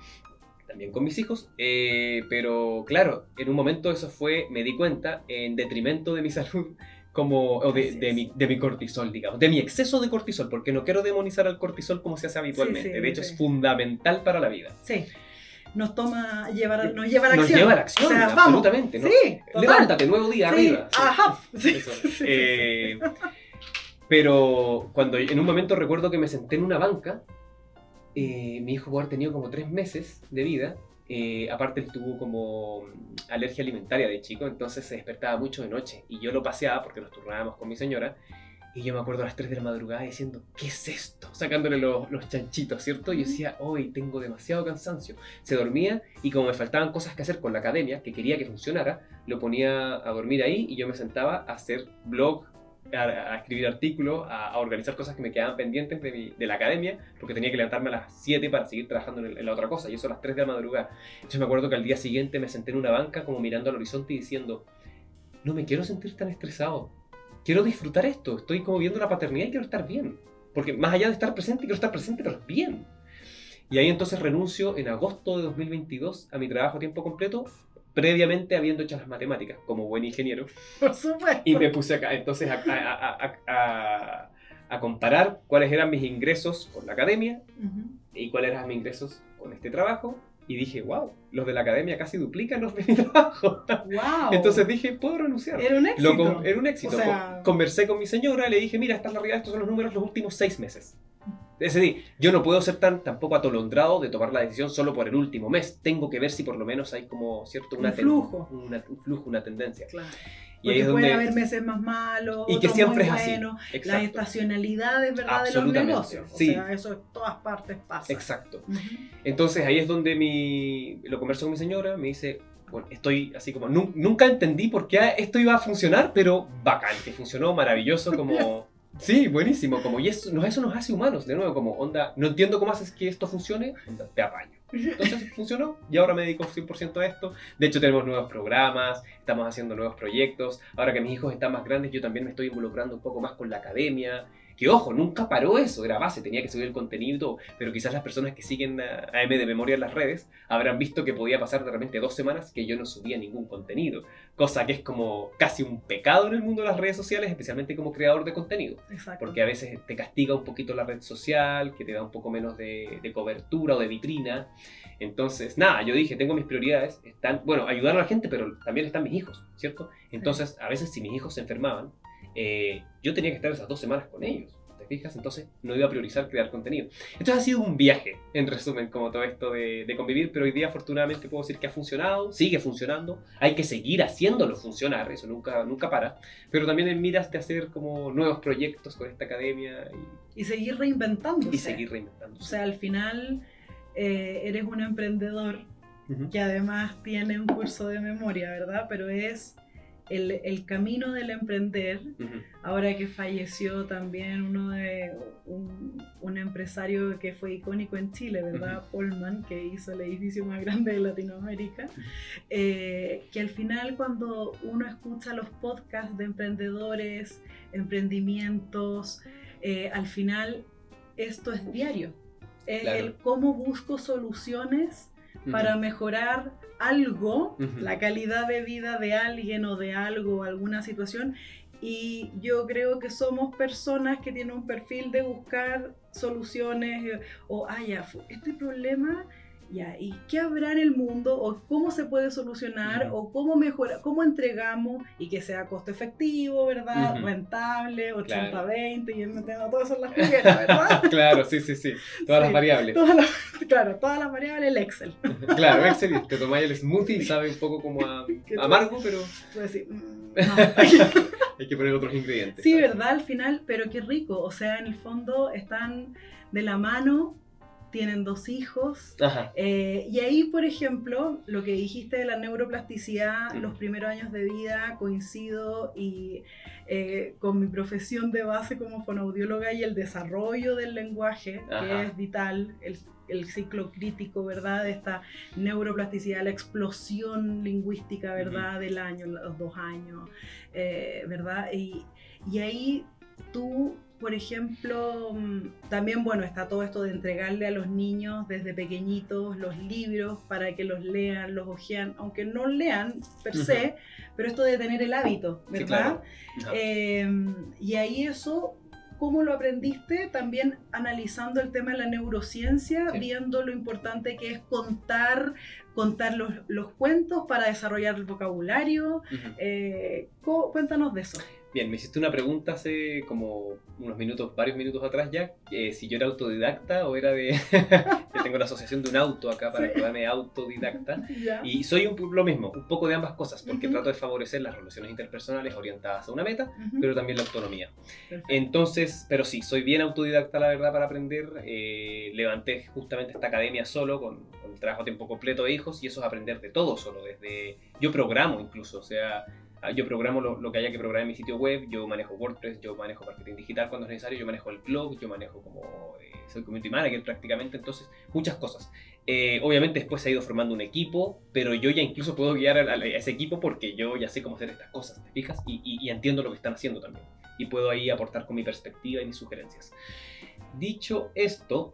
también con mis hijos, pero claro, en un momento eso me di cuenta, en detrimento de mi salud, o de mi cortisol, digamos, de mi exceso de cortisol, porque no quiero demonizar al cortisol como se hace habitualmente. Sí, de hecho, sí. es fundamental para la vida. Sí. Nos lleva a la acción. Nos lleva a la acción, O sea, absolutamente. ¿no? Sí, total. Levántate, nuevo día, Sí, arriba. Sí. ajá. Sí, Eso. sí. Pero cuando en un momento recuerdo que me senté en una banca, mi hijo pudo haber tenido como 3 meses de vida. Aparte él tuvo como alergia alimentaria de chico, entonces se despertaba mucho de noche y yo lo paseaba porque nos turnábamos con mi señora y yo me acuerdo a las 3 de la madrugada diciendo, ¿qué es esto? Sacándole los chanchitos, ¿cierto? Y yo decía, hoy tengo demasiado cansancio. Se dormía y como me faltaban cosas que hacer con la academia, que quería que funcionara, lo ponía a dormir ahí y yo me sentaba a hacer blog, a escribir artículos, a organizar cosas que me quedaban pendientes de la academia, porque tenía que levantarme a las 7 para seguir trabajando en la otra cosa, y eso a las 3 de la madrugada. Entonces me acuerdo que al día siguiente me senté en una banca como mirando al horizonte y diciendo, no me quiero sentir tan estresado, quiero disfrutar esto, estoy como viendo la paternidad y quiero estar bien, porque más allá de estar presente, quiero estar presente pero bien. Y ahí entonces renuncio en agosto de 2022 a mi trabajo a tiempo completo, previamente habiendo hecho las matemáticas como buen ingeniero. Por supuesto. Y me puse acá entonces a comparar cuáles eran mis ingresos con la academia Ujú. y cuáles eran mis ingresos con este trabajo. Y dije, wow, los de la academia casi duplican los de mi trabajo. Wow. Entonces dije, puedo renunciar. Era un éxito. Era un éxito. O sea- Conversé con mi señora, le dije, mira, esta es la realidad, estos son los números los últimos 6 meses. Es decir, yo no puedo ser tampoco atolondrado de tomar la decisión solo por el último mes. Tengo que ver si por lo menos hay como, ¿cierto? Un flujo. Un flujo, una tendencia. Claro. Y ahí Porque es pueden donde... haber meses más malos, Y que otros siempre muy es así. buenos. Las Exacto. estacionalidades, ¿verdad? De los Absolutamente, negocios. O sí. sea, eso en todas partes pasa. Exacto. Ujú. Entonces ahí es donde lo converso con mi señora, me dice, bueno, estoy así como, nunca entendí por qué esto iba a funcionar, pero bacán, que funcionó maravilloso, como... Sí, buenísimo, como, y eso nos hace humanos, de nuevo, como, onda, no entiendo cómo haces que esto funcione, onda, te apaño. Entonces funcionó y ahora me dedico 100% a esto. De hecho tenemos nuevos programas, estamos haciendo nuevos proyectos. Ahora que mis hijos están más grandes, yo también me estoy involucrando un poco más con la academia. Que ojo, nunca paró eso, era base, tenía que subir el contenido y todo. Pero quizás las personas que siguen a AM de Memoria en las redes habrán visto que podía pasar de repente 2 semanas que yo no subía ningún contenido. Cosa que es como casi un pecado en el mundo de las redes sociales, especialmente como creador de contenido. Exacto. Porque a veces te castiga un poquito la red social, que te da un poco menos de cobertura o de vitrina. Entonces, nada, yo dije, tengo mis prioridades, están, bueno, ayudar a la gente, pero también están mis hijos, ¿cierto? Entonces, a veces si mis hijos se enfermaban, yo tenía que estar esas 2 semanas con ellos, ¿te fijas? Entonces no iba a priorizar crear contenido. Entonces ha sido un viaje, en resumen, como todo esto de convivir, pero hoy día afortunadamente puedo decir que ha funcionado, sigue funcionando, hay que seguir haciéndolo funcionar, eso nunca para, pero también en miras de hacer como nuevos proyectos con esta academia y seguir reinventándose. Y seguir reinventándose. O sea, al final eres un emprendedor que además tiene un curso de memoria, ¿verdad? Pero es el camino del emprender. Ahora que falleció también un empresario que fue icónico en Chile, ¿verdad? Polman, que hizo el edificio más grande de Latinoamérica, que al final cuando uno escucha los podcasts de emprendedores, emprendimientos, al final esto es diario. Es claro. El cómo busco soluciones para mejorar algo, la calidad de vida de alguien o de algo, alguna situación. Y yo creo que somos personas que tienen un perfil de buscar soluciones o, ya, este problema, ya, ¿y qué habrá en el mundo? O cómo se puede solucionar, o cómo mejorar, cómo entregamos y que sea costo efectivo, ¿verdad? Rentable, 80-20, y yo me tengo todo eso en las primeras, ¿verdad? Claro, sí. Todas las variables. Todas las variables, el Excel. Claro, Excel, y te tomáis el smoothie y sabe un poco como amargo, pero... Puedes decir, no. Hay que poner otros ingredientes. Sí, ¿verdad? Al final, pero qué rico. O sea, en el fondo están de la mano, tienen 2 hijos. Y ahí, por ejemplo, lo que dijiste de la neuroplasticidad, los primeros años de vida, coincido y con mi profesión de base como fonoaudióloga y el desarrollo del lenguaje, que es vital, el ciclo crítico, ¿verdad? De esta neuroplasticidad, la explosión lingüística, ¿verdad? Del año, los 2 años, ¿verdad? Y ahí tú, por ejemplo, también, bueno, está todo esto de entregarle a los niños desde pequeñitos los libros para que los lean, los hojean, aunque no lean per se, pero esto de tener el hábito, ¿verdad? Sí, claro. Y ahí eso, ¿cómo lo aprendiste? También analizando el tema de la neurociencia, viendo lo importante que es contar los cuentos para desarrollar el vocabulario. Cuéntanos de eso. Bien, me hiciste una pregunta hace como varios minutos atrás ya, si yo era autodidacta o era de... Yo tengo la asociación de un auto acá para acordarme autodidacta. Y soy lo mismo, un poco de ambas cosas, porque trato de favorecer las relaciones interpersonales orientadas a una meta, pero también la autonomía. Perfecto. Entonces, pero sí, soy bien autodidacta, la verdad, para aprender. Levanté justamente esta academia solo, con el trabajo a tiempo completo de hijos, y eso es aprender de todo solo, desde... Yo programo incluso, o sea... Yo programo lo que haya que programar en mi sitio web, yo manejo WordPress, yo manejo marketing digital cuando es necesario, yo manejo el blog, yo manejo soy community manager prácticamente, entonces muchas cosas. Obviamente después se ha ido formando un equipo, pero yo ya incluso puedo guiar a ese equipo porque yo ya sé cómo hacer estas cosas, ¿te fijas? Y entiendo lo que están haciendo también. Y puedo ahí aportar con mi perspectiva y mis sugerencias. Dicho esto,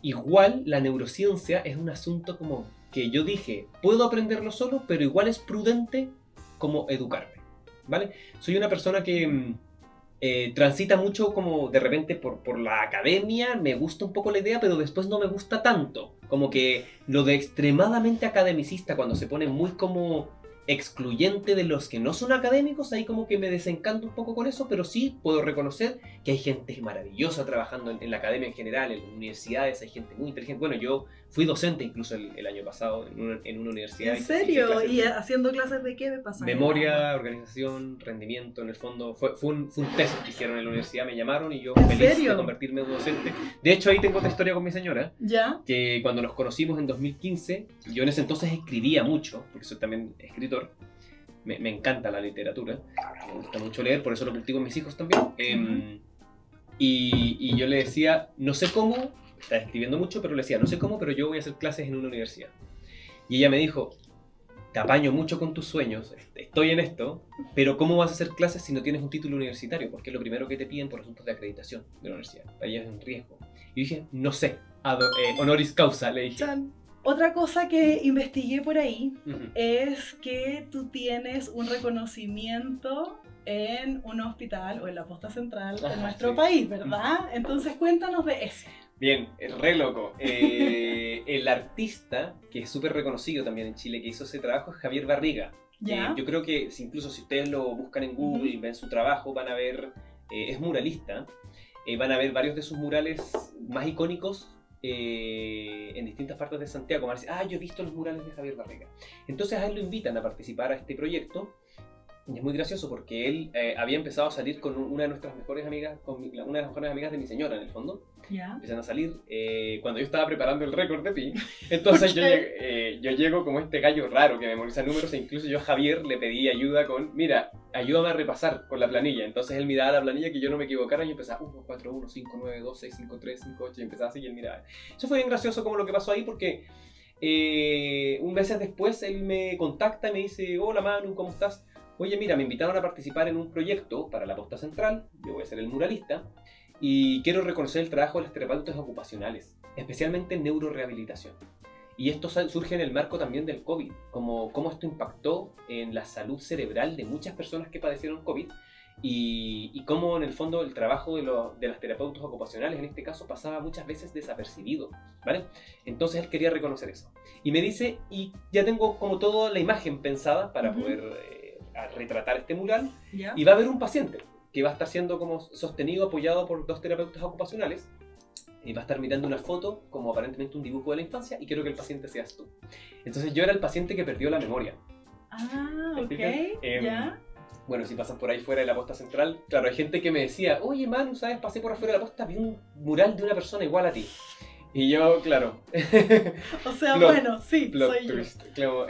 igual la neurociencia es un asunto como que yo dije, puedo aprenderlo solo, pero igual es prudente como educarme, ¿vale? Soy una persona que transita mucho como de repente por la academia, me gusta un poco la idea, pero después no me gusta tanto. Como que lo de extremadamente academicista, cuando se pone muy como excluyente de los que no son académicos, ahí como que me desencanto un poco con eso, pero sí puedo reconocer que hay gente maravillosa trabajando en la academia en general, en las universidades, hay gente muy inteligente. Bueno, yo fui docente incluso el año pasado en una universidad. ¿En serio? ¿Y haciendo clases de qué me pasaron? Memoria, organización, rendimiento, en el fondo. Fue un test que hicieron en la universidad, me llamaron y yo ¿En feliz serio? de convertirme en docente. De hecho, ahí tengo otra historia con mi señora. ¿Ya? Que cuando nos conocimos en 2015, yo en ese entonces escribía mucho, porque soy también escritor. Me encanta la literatura, me gusta mucho leer, por eso lo cultivo en mis hijos también. Y yo le decía, no sé cómo, estaba escribiendo mucho, pero le decía, no sé cómo, pero yo voy a hacer clases en una universidad. Y ella me dijo, te apaño mucho con tus sueños, estoy en esto, pero ¿cómo vas a hacer clases si no tienes un título universitario? Porque es lo primero que te piden por asuntos de acreditación de la universidad. Para ella es un riesgo. Y dije, no sé, honoris causa, le dije. Chan. Otra cosa que investigué por ahí Ujú. es que tú tienes un reconocimiento en un hospital o en la posta central de nuestro Sí. país, ¿verdad? Entonces cuéntanos de eso. Bien, re loco. El artista, que es súper reconocido también en Chile, que hizo ese trabajo es Javier Barriga. ¿Ya? Yo creo que incluso si ustedes lo buscan en Google y ven su trabajo, van a ver, es muralista, van a ver varios de sus murales más icónicos en distintas partes de Santiago. Van a decir, yo he visto los murales de Javier Barriga. Entonces a él lo invitan a participar a este proyecto. Y es muy gracioso porque él había empezado a salir con una de nuestras mejores amigas, una de las mejores amigas de mi señora en el fondo. ¿Ya? Empiezan a salir cuando yo estaba preparando el récord de Pi. Entonces Okay. yo llego como este gallo raro que memoriza números e incluso yo a Javier le pedí ayuda con, mira, ayúdame a repasar con la planilla. Entonces él miraba la planilla que yo no me equivocara y yo empezaba 1, 4, 1, 5, 9, 2, 6, 5, 3, 5, 8 y empezaba así y él miraba. Eso fue bien gracioso como lo que pasó ahí porque un mes después él me contacta y me dice, hola Manu, ¿cómo estás? Oye, mira, me invitaron a participar en un proyecto para la posta central, yo voy a ser el muralista, y quiero reconocer el trabajo de los terapeutas ocupacionales, especialmente en neurorehabilitación. Y esto surge en el marco también del COVID, cómo esto impactó en la salud cerebral de muchas personas que padecieron COVID, y cómo en el fondo el trabajo de las terapeutas ocupacionales, en este caso, pasaba muchas veces desapercibido, ¿vale? Entonces él quería reconocer eso. Y me dice, y ya tengo como toda la imagen pensada para poder a retratar este mural, ¿Ya? y va a haber un paciente que va a estar siendo como sostenido, apoyado por 2 terapeutas ocupacionales, y va a estar mirando una foto, como aparentemente un dibujo de la infancia, y quiero que el paciente seas tú. Entonces yo era el paciente que perdió la memoria. Ok, ¿ya? Bueno, si pasan por ahí fuera de la posta central, claro, hay gente que me decía, oye Manu, ¿sabes? Pasé por afuera de la posta, vi un mural de una persona igual a ti. Y yo, claro. O sea, bueno, sí, soy twist. Claro,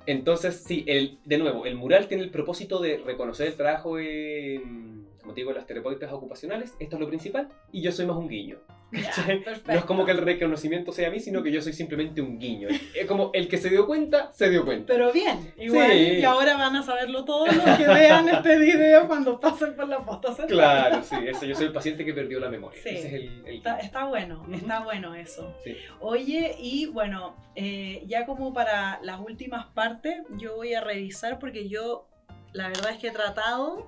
entonces, sí, de nuevo, el mural tiene el propósito de reconocer el trabajo como te digo, las terapeutas ocupacionales. Esto es lo principal, y yo soy más un guiño. Ya, No es como que el reconocimiento sea a mí, sino que yo soy simplemente un guiño. Es como el que se dio cuenta, se dio cuenta. Pero bien, igual, Sí. y ahora van a saberlo todos los que vean este video cuando pasen por la posta central. Claro, sí, eso, yo soy el paciente que perdió la memoria. Sí. Ese es el Está bueno, Ujú. está bueno eso. Sí. Oye, y bueno, ya como para las últimas partes, yo voy a revisar porque yo, la verdad es que he tratado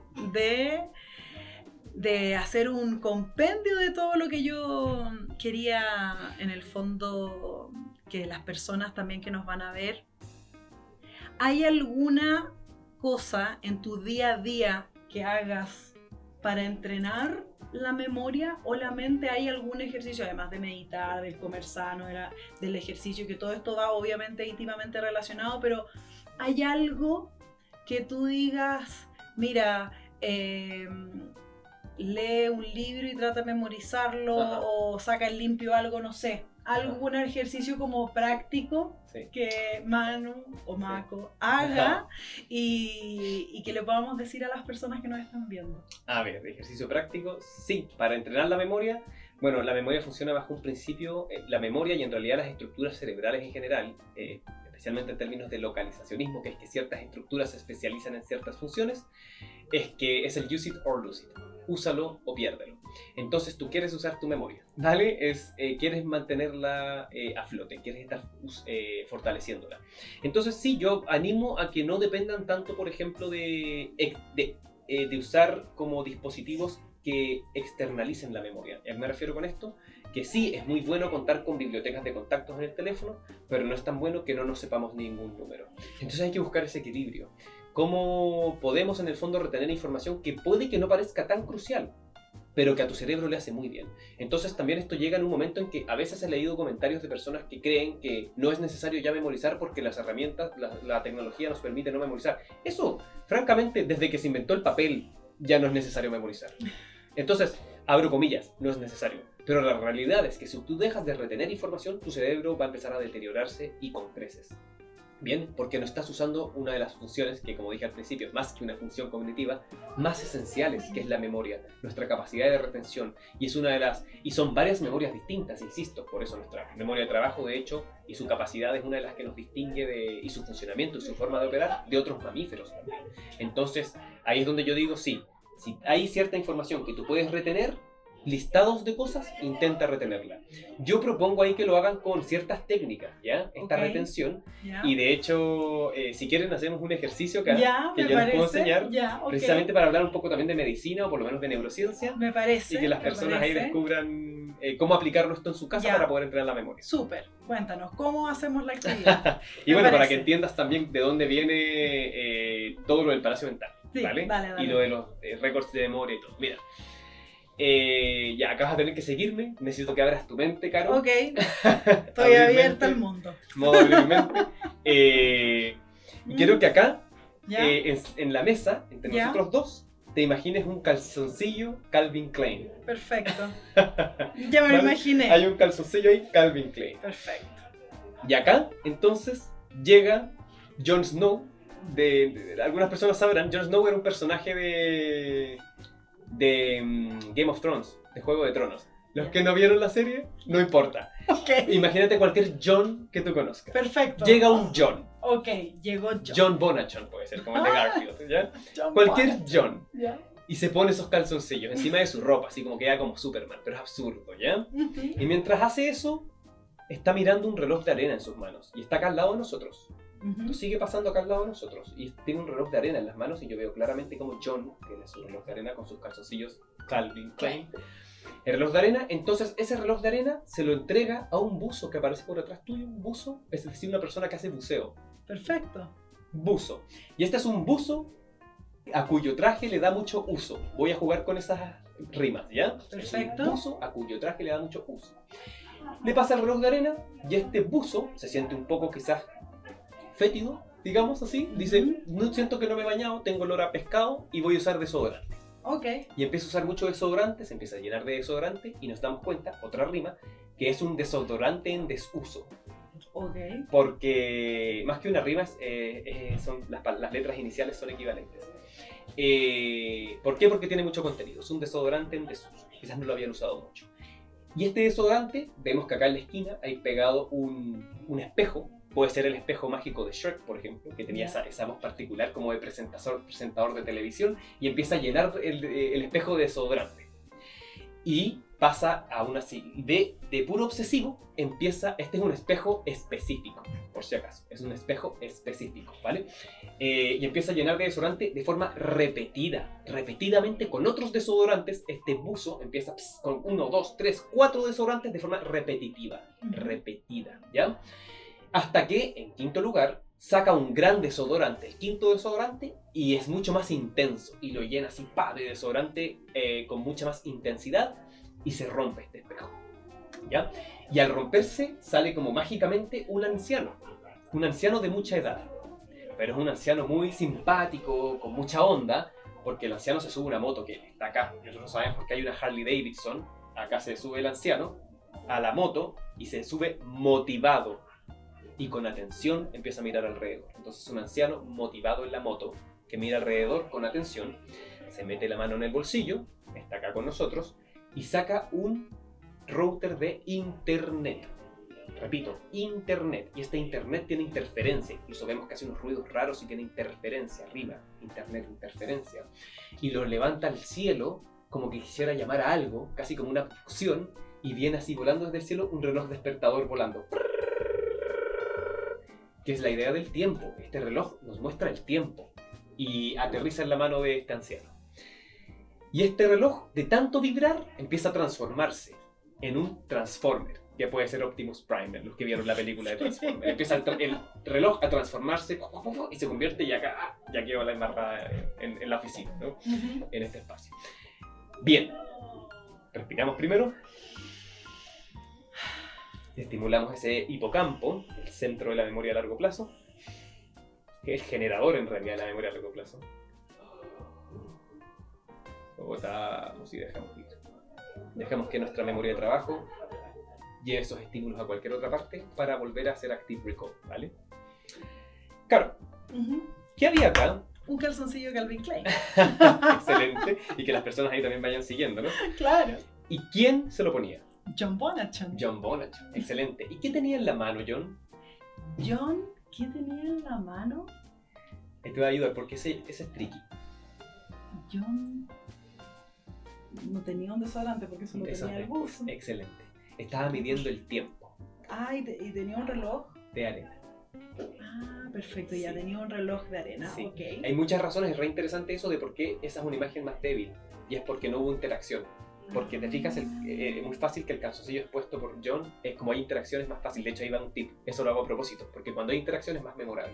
de hacer un compendio de todo lo que yo quería, en el fondo, que las personas también que nos van a ver. ¿Hay alguna cosa en tu día a día que hagas para entrenar la memoria o la mente? ¿Hay algún ejercicio, además de meditar, del comer sano, del ejercicio, que todo esto va obviamente íntimamente relacionado, pero hay algo que tú digas, mira, lee un libro y trata de memorizarlo, Ajá. o saca en limpio algo, no sé, algún ejercicio como práctico Sí. que Manu o Mako haga y que le podamos decir a las personas que nos están viendo. A ver, ejercicio práctico, sí, para entrenar la memoria. Bueno, la memoria funciona bajo un principio, la memoria y en realidad las estructuras cerebrales en general, especialmente en términos de localizacionismo, que es que ciertas estructuras se especializan en ciertas funciones, es el use it or lose it, úsalo o piérdelo. Entonces tú quieres usar tu memoria, ¿vale? Quieres mantenerla a flote, quieres estar fortaleciéndola. Entonces sí, yo animo a que no dependan tanto, por ejemplo, de usar como dispositivos que externalicen la memoria. ¿A qué me refiero con esto? Que sí, es muy bueno contar con bibliotecas de contactos en el teléfono, pero no es tan bueno que no nos sepamos ningún número. Entonces hay que buscar ese equilibrio. ¿Cómo podemos en el fondo retener información que puede que no parezca tan crucial, pero que a tu cerebro le hace muy bien? Entonces también esto llega en un momento en que a veces he leído comentarios de personas que creen que no es necesario ya memorizar porque las herramientas, la tecnología nos permite no memorizar. Eso, francamente, desde que se inventó el papel ya no es necesario memorizar. Entonces, abro comillas, no es necesario. Pero la realidad es que si tú dejas de retener información, tu cerebro va a empezar a deteriorarse y con creces. Bien, porque no estás usando una de las funciones que, como dije al principio, más que una función cognitiva, más esenciales, que es la memoria, nuestra capacidad de retención. Y es una de las, y son varias memorias distintas, insisto, por eso nuestra memoria de trabajo, de hecho, y su capacidad es una de las que nos distingue y su funcionamiento y su forma de operar de otros mamíferos también. Entonces, ahí es donde yo digo, sí, si hay cierta información que tú puedes retener, listados de cosas, intenta retenerla. Yo propongo ahí que lo hagan con ciertas técnicas, ¿ya? Esta retención. Ya. Y de hecho, si quieren, hacemos un ejercicio acá que me yo les puedo parece. enseñar, Ya, precisamente para hablar un poco también de medicina o por lo menos de neurociencia. Me parece. Y que las personas ahí descubran cómo aplicarlo esto en su casa para poder entrenar la memoria. Súper. Cuéntanos, ¿cómo hacemos la actividad? Y bueno, para que entiendas también de dónde viene todo lo del palacio mental, Sí, ¿vale? Dale. Y lo de los récords de memoria y todo. Mira. Ya, acá vas a tener que seguirme. Necesito que abras tu mente, Caro. Ok, estoy abierta al mundo. Modo abrir mente. Quiero que acá, en la mesa, entre nosotros dos, te imagines un calzoncillo Calvin Klein. Perfecto. Ya me lo imaginé. Hay un calzoncillo ahí Calvin Klein. Perfecto. Y acá, entonces, llega Jon Snow. Algunas personas sabrán, Jon Snow era un personaje de Game of Thrones, de Juego de Tronos. Los que no vieron la serie, no importa. Okay. Imagínate cualquier Jon que tú conozcas. Perfecto. Llega un Jon. Ok, llegó Jon. John Bonachon puede ser, como el de Garfield, ¿ya? John Cualquier Bonachon. Jon. ¿Ya? Y se pone esos calzoncillos encima de su ropa, así como queda como Superman, pero es absurdo, ¿ya? Y mientras hace eso, está mirando un reloj de arena en sus manos. Y está acá al lado de nosotros. Esto sigue pasando acá al lado de nosotros. Y tiene un reloj de arena en las manos y yo veo claramente como John tiene su reloj de arena con sus calzoncillos Calvin Klein. El reloj de arena, entonces ese reloj de arena se lo entrega a un buzo que aparece por atrás tuyo. Un buzo, es decir, una persona que hace buceo. Perfecto. Buzo. Y este es un buzo a cuyo traje le da mucho uso. Voy a jugar con esas rimas, ¿ya? Perfecto. Es un buzo a cuyo traje le da mucho uso. Le pasa el reloj de arena y este buzo se siente un poco quizás fétido, digamos así. Dice, no siento que no me he bañado, tengo olor a pescado y voy a usar desodorante. Ok. Y empieza a usar mucho desodorante, se empieza a llenar de desodorante y nos damos cuenta, otra rima, que es un desodorante en desuso. Ok. Porque más que una rima, son las letras iniciales son equivalentes. ¿Por qué? Porque tiene mucho contenido. Es un desodorante en desuso. Quizás no lo habían usado mucho. Y este desodorante, vemos que acá en la esquina hay pegado un espejo. Puede ser el espejo mágico de Shrek, por ejemplo, que tenía esa voz particular como de presentador de televisión, y empieza a llenar el espejo de desodorante. Y pasa a una así, de puro obsesivo, empieza, este es un espejo específico, por si acaso, es un espejo específico, ¿vale? Y empieza a llenar de desodorante de forma repetidamente con otros desodorantes. Este buzo empieza con 1, 2, 3, 4 desodorantes de forma repetida, ¿ya? Hasta que, en quinto lugar, saca un gran desodorante, el quinto desodorante, y es mucho más intenso. Y lo llena así, de desodorante con mucha más intensidad, y se rompe este espejo, ¿ya? Y al romperse, sale como mágicamente un anciano de mucha edad. Pero es un anciano muy simpático, con mucha onda, porque el anciano se sube a una moto que está acá. Nosotros sabemos porque hay una Harley Davidson. Acá se sube el anciano a la moto y se sube motivado. Y con atención empieza a mirar alrededor. Entonces un anciano motivado en la moto, que mira alrededor con atención, se mete la mano en el bolsillo, está acá con nosotros, y saca un router de internet. Repito, internet. Y este internet tiene interferencia. Incluso vemos que hace unos ruidos raros y tiene interferencia arriba. Internet, interferencia. Y lo levanta al cielo como que quisiera llamar a algo, casi como una abducción, y viene así volando desde el cielo un reloj despertador volando. Que es la idea del tiempo. Este reloj nos muestra el tiempo y aterriza en la mano de este anciano. Y este reloj, de tanto vibrar, empieza a transformarse en un Transformer. Ya puede ser Optimus Prime, los que vieron la película de Transformers. Empieza el reloj a transformarse y se convierte, y acá ya quedó la embarrada en la oficina, ¿no? En este espacio. Bien, respiramos primero. Estimulamos ese hipocampo, el centro de la memoria a largo plazo, que es el generador en realidad de la memoria a largo plazo. Lo botamos y dejamos ir. Dejamos que nuestra memoria de trabajo lleve esos estímulos a cualquier otra parte para volver a hacer active recall, ¿vale? Claro, Ujú. ¿qué había acá? Un calzoncillo Calvin Klein. Excelente. Y que las personas ahí también vayan siguiendo, ¿no? Claro. ¿Y quién se lo ponía? John Bonachon. John Bonachon. Excelente. ¿Y qué tenía en la mano, John? John, ¿qué tenía en la mano? Te va a ayudar porque ese es tricky. John no tenía un desodorante porque eso lo Eso tenía el después. buzo. Excelente. Estaba midiendo el tiempo Ah, y tenía un reloj. de arena. Ah, perfecto, ya Sí. tenía un reloj de arena. Sí. Ok. Hay muchas razones, es re interesante eso de por qué esa es una imagen más débil. Y es porque no hubo interacción. Porque te fijas, es muy fácil que el calzoncillo expuesto por John, es como hay interacción es más fácil. De hecho, ahí va un tip. Eso lo hago a propósito, porque cuando hay interacción es más memorable.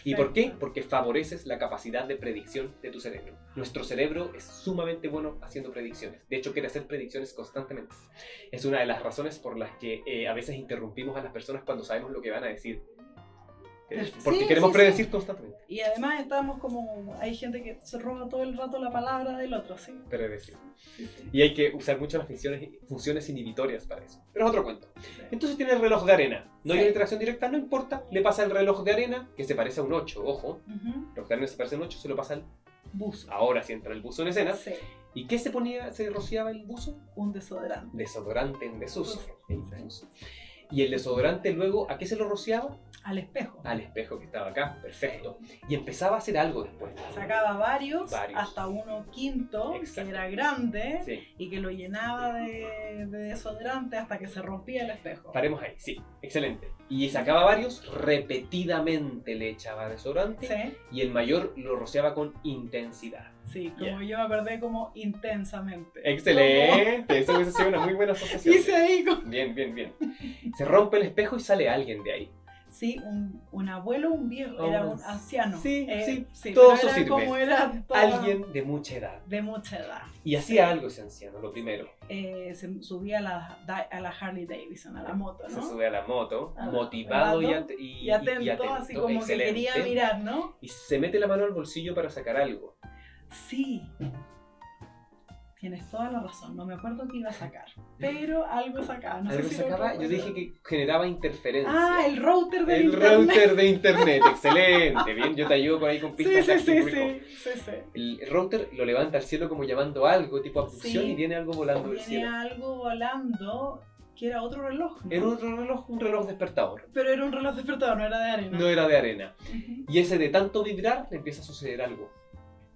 ¿Y por qué? Perfecto. Porque favoreces la capacidad de predicción de tu cerebro. Nuestro cerebro es sumamente bueno haciendo predicciones. De hecho, quiere hacer predicciones constantemente. Es una de las razones por las que a veces interrumpimos a las personas cuando sabemos lo que van a decir. Porque Sí, queremos sí, predecir sí. constantemente. Y además estamos como, hay gente que se roba todo el rato la palabra del otro, sí. Predecir. Sí, sí. Y hay que usar mucho las funciones inhibitorias para eso. Pero es otro cuento. Sí. Entonces tiene el reloj de arena. No hay Sí. una interacción directa, no importa. Le pasa el reloj de arena, que se parece a un 8. Ojo, Ujú. el reloj de arena se parece a un 8, se lo pasa al... Buzo. Ahora sí entra el buzo en escena. Sí. ¿Y qué se ponía, se rociaba el buzo? Un desodorante. Desodorante en desuso. Sí. En desuso. Y el desodorante luego, ¿a qué se lo rociaba? Al espejo. Al espejo que estaba acá, perfecto. Y empezaba a hacer algo después. Sacaba varios, Varios. hasta uno quinto, Exacto. que era grande, Sí, y que lo llenaba de desodorante hasta que se rompía el espejo. paremos ahí, sí, excelente. Y sacaba varios, repetidamente le echaba desodorante Sí, y el mayor lo rociaba con intensidad. sí, como Ya. yo me acordé como intensamente. Excelente, eso hubiese sido una muy buena Como asociación. hice ahí como... Bien, bien, bien. Se rompe el espejo y sale alguien de ahí. Sí, un abuelo, un viejo, era un anciano. Sí, sí, pero todo eso era sirve. como era todo Alguien de mucha edad. de mucha edad. Y hacía algo ese anciano, lo primero. Se subía a la Harley Davidson, a la moto, Se ¿no? sube a la moto, Ah, motivado y, motivado y atento, así como excelente. que quería mirar, ¿no? Y se mete la mano al bolsillo para sacar algo. Sí. Tienes toda la razón, no me acuerdo qué iba a sacar, pero algo sacaba. No sé Algo si lo sacaba, yo recuerdo. dije que generaba interferencia. Ah, el router del El internet. router de internet, excelente. Bien, yo te ayudo por ahí con Sí, pistas de sí, sí, Active Recall. sí. El router lo levanta al cielo como llamando algo, tipo abducción, Sí. y viene algo volando del Viene cielo. algo volando que era otro reloj, ¿no? Era otro reloj, un reloj despertador. Pero era un reloj despertador, no era de arena. No era de arena. Ujú. Y ese de tanto vibrar le empieza a suceder algo.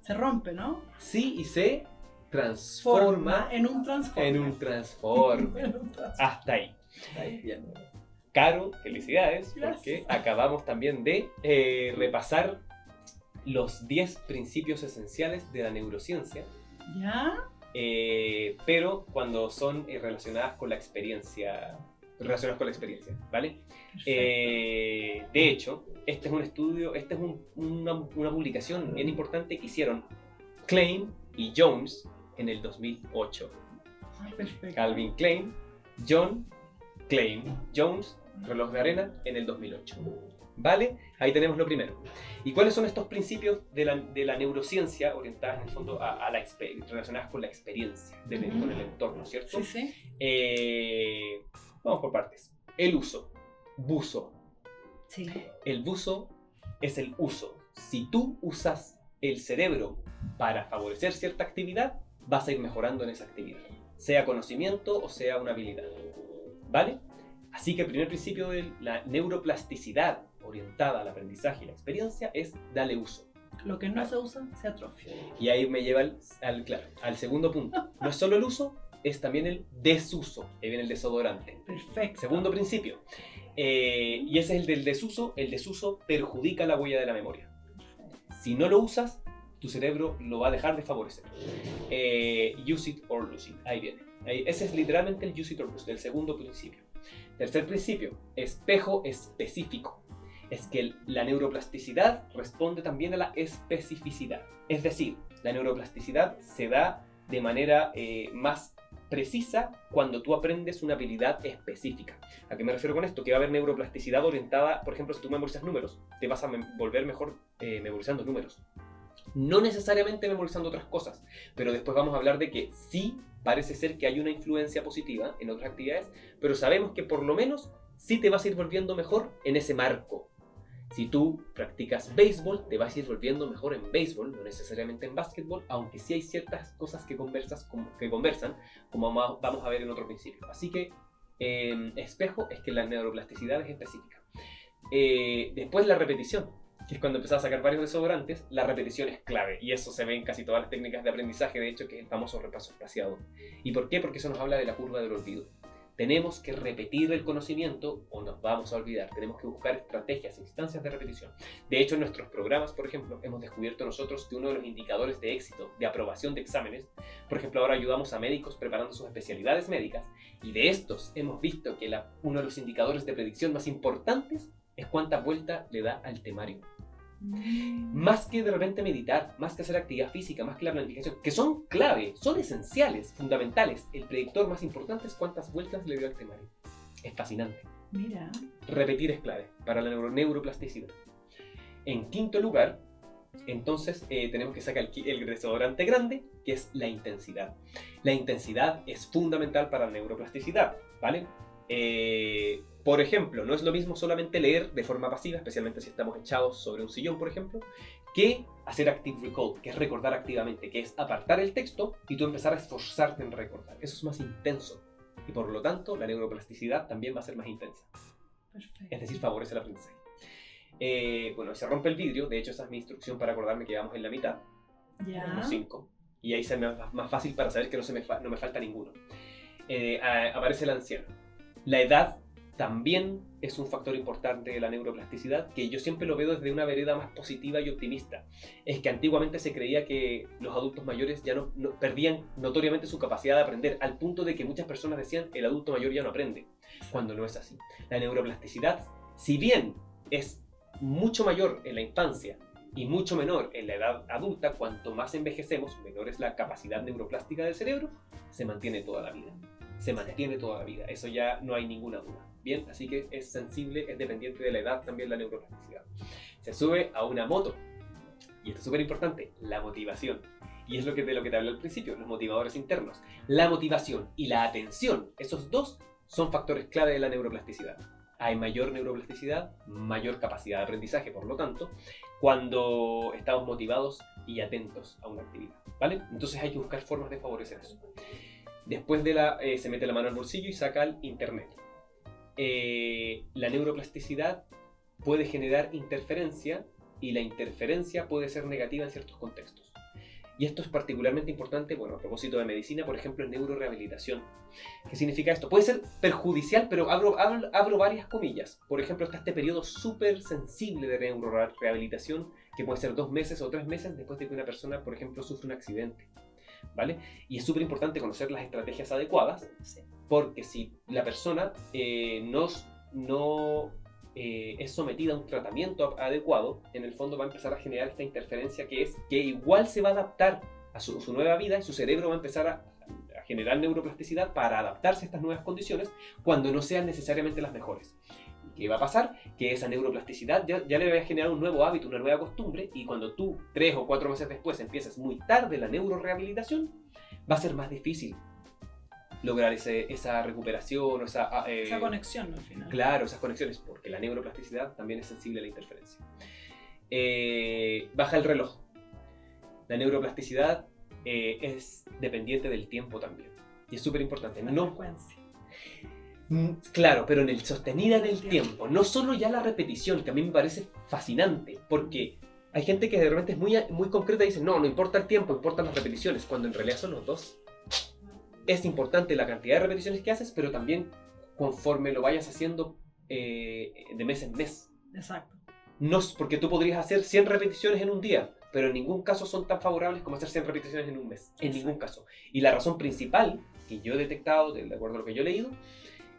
Se rompe, ¿no? Sí, y se transforma En un transforme. en un transforme. En un transforme. Hasta ahí. Ahí bien. Caro, felicidades, Gracias. porque acabamos también de repasar los 10 principios esenciales de la neurociencia, ¿Ya? pero cuando son relacionadas con la experiencia, ¿vale? Perfecto. De hecho, este es un estudio, esta es una publicación bien importante que hicieron Klein y Jones en el 2008. Ah, perfecto. Calvin Klein, John Klein, Jones, reloj de arena en el 2008. ¿Vale? Ahí tenemos lo primero. ¿Y cuáles son estos principios de la neurociencia orientadas en el fondo relacionadas con la experiencia, con el entorno, ¿cierto? Sí, sí. Vamos por partes. El uso. Buzo. Sí. El buzo es el uso. Si tú usas el cerebro para favorecer cierta actividad, vas a ir mejorando en esa actividad, sea conocimiento o sea una habilidad. ¿Vale? Así que el primer principio de la neuroplasticidad orientada al aprendizaje y la experiencia es dale uso. Lo que no se usa se atrofia. Y ahí me lleva al segundo punto. No es solo el uso, es también el desuso. Ahí viene el desodorante. Perfecto. Segundo principio. Y ese es el del desuso. El desuso perjudica la huella de la memoria. Si no lo usas, tu cerebro lo va a dejar de favorecer. Use it or lose it. Ahí viene. Ese es literalmente el use it or lose it, del segundo principio. Tercer principio, espejo específico. Es que la neuroplasticidad responde también a la especificidad. Es decir, la neuroplasticidad se da de manera más precisa cuando tú aprendes una habilidad específica. ¿A qué me refiero con esto? Que va a haber neuroplasticidad orientada, por ejemplo, si tú memorizas números, te vas a volver mejor memorizando números. No necesariamente memorizando otras cosas, pero después vamos a hablar de que sí parece ser que hay una influencia positiva en otras actividades, pero sabemos que por lo menos sí te vas a ir volviendo mejor en ese marco. Si tú practicas béisbol, te vas a ir volviendo mejor en béisbol, no necesariamente en básquetbol, aunque sí hay ciertas cosas que conversan, como vamos a ver en otro principio. Así que, espejo es que la neuroplasticidad es específica. Después la repetición, que es cuando empezás a sacar varios desodorantes, la repetición es clave, y eso se ve en casi todas las técnicas de aprendizaje, de hecho, que es el famoso repaso espaciado. ¿Y por qué? Porque eso nos habla de la curva del olvido. Tenemos que repetir el conocimiento o nos vamos a olvidar. Tenemos que buscar estrategias, instancias de repetición. De hecho, en nuestros programas, por ejemplo, hemos descubierto nosotros que uno de los indicadores de éxito, de aprobación de exámenes, por ejemplo, ahora ayudamos a médicos preparando sus especialidades médicas, y de estos hemos visto que uno de los indicadores de predicción más importantes es cuánta vuelta le da al temario. Más que de repente meditar, más que hacer actividad física, más que la planificación, que son clave, son esenciales, fundamentales, el predictor más importante es cuántas vueltas le dio al temario. Es fascinante. Mira. Repetir es clave para la neuroplasticidad. En quinto lugar, entonces tenemos que sacar el desodorante grande, que es la intensidad. La intensidad es fundamental para la neuroplasticidad, ¿vale? Por ejemplo, no es lo mismo solamente leer de forma pasiva, especialmente si estamos echados sobre un sillón, por ejemplo, que hacer active recall, que es recordar activamente, que es apartar el texto y tú empezar a esforzarte en recordar. Eso es más intenso y por lo tanto la neuroplasticidad también va a ser más intensa. Perfecto. Es decir, favorece el aprendizaje. Bueno, se rompe el vidrio, de hecho esa es mi instrucción para acordarme que vamos en la mitad, Ya. 5, y ahí se me va más fácil para saber que no me falta ninguno. Aparece el anciano. La edad también es un factor importante de la neuroplasticidad, que yo siempre lo veo desde una vereda más positiva y optimista. Es que antiguamente se creía que los adultos mayores ya no perdían notoriamente su capacidad de aprender, al punto de que muchas personas decían el adulto mayor ya no aprende, cuando no es así. La neuroplasticidad, si bien es mucho mayor en la infancia y mucho menor en la edad adulta, cuanto más envejecemos, menor es la capacidad neuroplástica del cerebro, se mantiene toda la vida. Se mantiene toda la vida, eso ya no hay ninguna duda. Bien, así que es sensible, es dependiente de la edad también la neuroplasticidad. Se sube a una moto, y esto es súper importante, la motivación. Y es de lo que te hablé al principio, los motivadores internos. La motivación y la atención, esos dos son factores clave de la neuroplasticidad. Hay mayor neuroplasticidad, mayor capacidad de aprendizaje, por lo tanto, cuando estamos motivados y atentos a una actividad, ¿vale? Entonces hay que buscar formas de favorecer eso. Después se mete la mano al bolsillo y saca el internet. La neuroplasticidad puede generar interferencia y la interferencia puede ser negativa en ciertos contextos. Y esto es particularmente importante, bueno, a propósito de medicina, por ejemplo, en neurorehabilitación. ¿Qué significa esto? Puede ser perjudicial, pero abro varias comillas. Por ejemplo, está este periodo súper sensible de neurorehabilitación, que puede ser 2 meses o 3 meses después de que una persona, por ejemplo, sufre un accidente, ¿vale? Y es súper importante conocer las estrategias adecuadas, porque si la persona no es sometida a un tratamiento adecuado, en el fondo va a empezar a generar esta interferencia que igual se va a adaptar a su nueva vida y su cerebro va a empezar a generar neuroplasticidad para adaptarse a estas nuevas condiciones cuando no sean necesariamente las mejores. ¿Qué va a pasar? Que esa neuroplasticidad ya le va a generar un nuevo hábito, una nueva costumbre, y cuando tú 3 o 4 meses después empieces muy tarde la neurorehabilitación, va a ser más difícil lograr esa recuperación o esa conexión al final. Claro, esas conexiones, porque la neuroplasticidad también es sensible a la interferencia. Baja el reloj. La neuroplasticidad es dependiente del tiempo también. Y es súper importante. La frecuencia. Claro, pero en el sostenida en el tiempo. No solo ya la repetición, que a mí me parece fascinante, porque hay gente que de repente es muy concreta y dice, no importa el tiempo, importan las repeticiones, cuando en realidad son los dos. Es importante la cantidad de repeticiones que haces, pero también conforme lo vayas haciendo de mes en mes. Exacto. No, porque tú podrías hacer 100 repeticiones en un día, pero en ningún caso son tan favorables como hacer 100 repeticiones en un mes. En ningún caso. Y la razón principal que yo he detectado, de acuerdo a lo que yo he leído,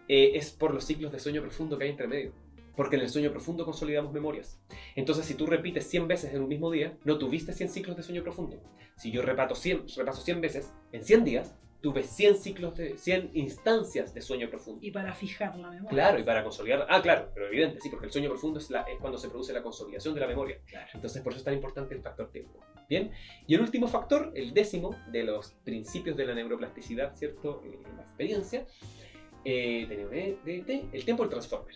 es por los ciclos de sueño profundo que hay entre medio. Porque en el sueño profundo consolidamos memorias. Entonces, si tú repites 100 veces en un mismo día, no tuviste 100 ciclos de sueño profundo. Si yo repaso 100 veces en 100 días, tuve 100 instancias de sueño profundo. Y para fijar la memoria. Claro, y para consolidar. Claro, pero evidente, sí, porque el sueño profundo es cuando se produce la consolidación de la memoria. Claro. Entonces, por eso es tan importante el factor tiempo. Bien, y el último factor, el 10º de los principios de la neuroplasticidad, ¿cierto? La experiencia, tenemos el tiempo del transformer.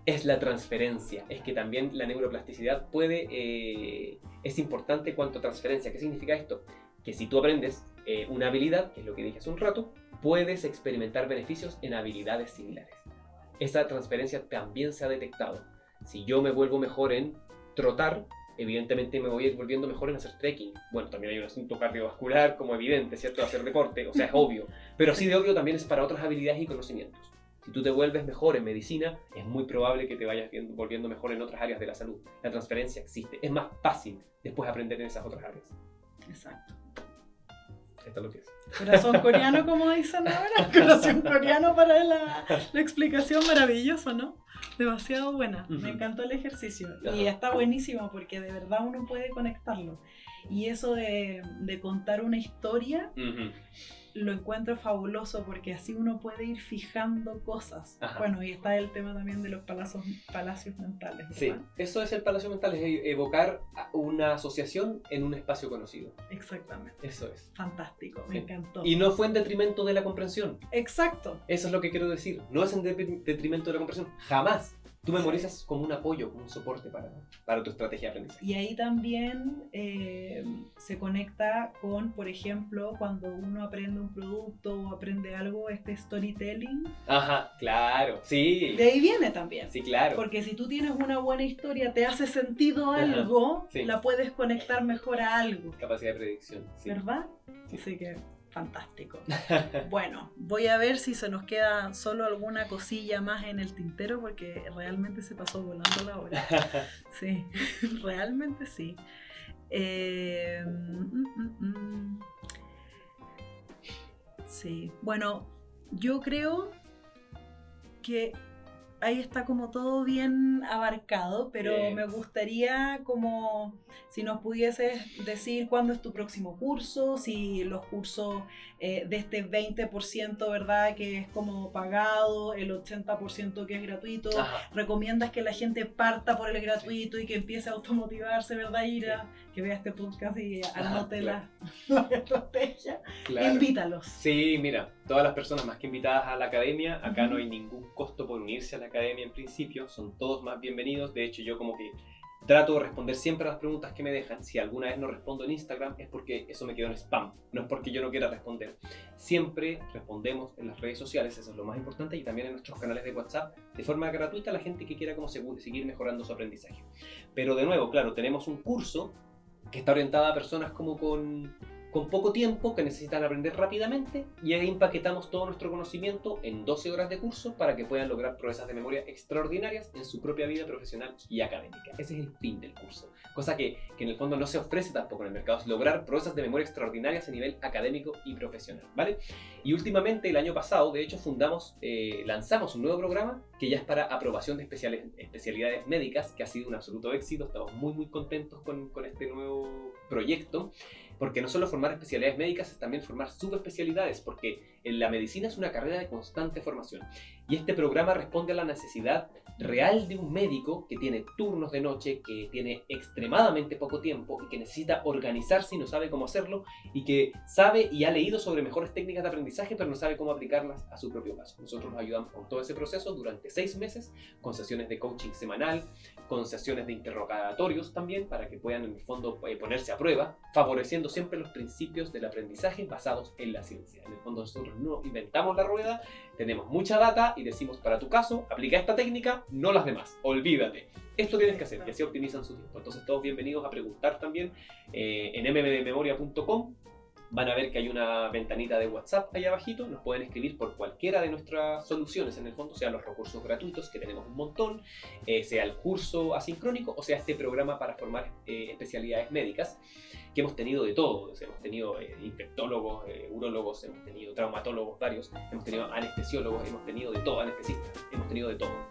es la transferencia. Es que también la neuroplasticidad es importante cuanto a transferencia. ¿Qué significa esto? Que si tú aprendes una habilidad, que es lo que dije hace un rato, puedes experimentar beneficios en habilidades similares. Esa transferencia también se ha detectado. Si yo me vuelvo mejor en trotar, evidentemente me voy a ir volviendo mejor en hacer trekking. Bueno, también hay un asunto cardiovascular como evidente, ¿cierto? Hacer deporte, o sea, es obvio. Pero así de obvio también es para otras habilidades y conocimientos. Si tú te vuelves mejor en medicina, es muy probable que te vayas volviendo mejor en otras áreas de la salud. La transferencia existe. Es más fácil después aprender en esas otras áreas. Exacto. Esto es lo que es. Corazón coreano, como dicen ahora. Corazón coreano para la explicación, maravilloso, ¿no? Demasiado buena. Me encantó el ejercicio. Y está buenísimo porque de verdad uno puede conectarlo. Y eso de contar una historia, lo encuentro fabuloso porque así uno puede ir fijando cosas. Ajá. Bueno, y está el tema también de los palacios mentales, ¿verdad? Sí, eso es el palacio mental, es evocar una asociación en un espacio conocido. Exactamente. Eso es. Fantástico, me encantó. Y no fue en detrimento de la comprensión. Exacto. Eso es lo que quiero decir. No es en detrimento de la comprensión. Jamás. Tú memorizas como un apoyo, como un soporte para tu estrategia de aprendizaje. Y ahí también se conecta con, por ejemplo, cuando uno aprende un producto o aprende algo, este storytelling. Ajá, claro, sí. De ahí viene también. Sí, claro. Porque si tú tienes una buena historia, te hace sentido algo, sí, la puedes conectar mejor a algo. Capacidad de predicción. Sí. ¿Verdad? Sí. Así que... fantástico. Bueno, voy a ver si se nos queda solo alguna cosilla más en el tintero porque realmente se pasó volando la hora. Sí, realmente sí. Sí, bueno, yo creo que ahí está como todo bien abarcado, pero me gustaría como si nos pudieses decir cuándo es tu próximo curso, si los cursos de este 20%, ¿verdad? Que es como pagado, el 80% que es gratuito. Ajá. ¿Recomiendas que la gente parta por el gratuito y que empiece a automotivarse, ¿verdad? Ir a que vea este podcast y anote la estrategia. Claro. Invítalos. Sí, mira, todas las personas más que invitadas a la academia, acá no hay ningún costo por unirse a la academia en principio, son todos más bienvenidos. De hecho, yo como que trato de responder siempre a las preguntas que me dejan. Si alguna vez no respondo en Instagram es porque eso me quedó en spam, no es porque yo no quiera responder. Siempre respondemos en las redes sociales, eso es lo más importante, y también en nuestros canales de WhatsApp de forma gratuita a la gente que quiera como seguir mejorando su aprendizaje. Pero de nuevo, claro, tenemos un curso que está orientado a personas como con poco tiempo, que necesitan aprender rápidamente, y ahí empaquetamos todo nuestro conocimiento en 12 horas de curso para que puedan lograr proezas de memoria extraordinarias en su propia vida profesional y académica. Ese es el fin del curso, cosa que en el fondo no se ofrece tampoco en el mercado, es lograr proezas de memoria extraordinarias a nivel académico y profesional, ¿vale? Y últimamente, el año pasado, de hecho, lanzamos un nuevo programa que ya es para aprobación de especialidades médicas, que ha sido un absoluto éxito. Estamos muy contentos con este nuevo proyecto, porque no solo formar especialidades médicas, es también formar subespecialidades, porque en la medicina es una carrera de constante formación. Y este programa responde a la necesidad real de un médico que tiene turnos de noche, que tiene extremadamente poco tiempo y que necesita organizarse y no sabe cómo hacerlo, y que sabe y ha leído sobre mejores técnicas de aprendizaje, pero no sabe cómo aplicarlas a su propio caso. Nosotros nos ayudamos con todo ese proceso durante 6 meses, con sesiones de coaching semanal, con sesiones de interrogatorios también, para que puedan en el fondo ponerse a prueba, favoreciendo siempre los principios del aprendizaje basados en la ciencia. En el fondo nosotros no inventamos la rueda, tenemos mucha data y decimos, para tu caso, aplica esta técnica, no las demás, olvídate. Esto tienes que hacer, y así optimizan su tiempo. Entonces todos bienvenidos a preguntar también en mmdememoria.com. Van a ver que hay una ventanita de WhatsApp ahí abajito, nos pueden escribir por cualquiera de nuestras soluciones, en el fondo, sea los recursos gratuitos, que tenemos un montón, sea el curso asincrónico, o sea este programa para formar especialidades médicas, que hemos tenido de todo. Hemos tenido infectólogos, urólogos, hemos tenido traumatólogos varios, hemos tenido anestesiólogos, hemos tenido de todo, anestesistas, hemos tenido de todo.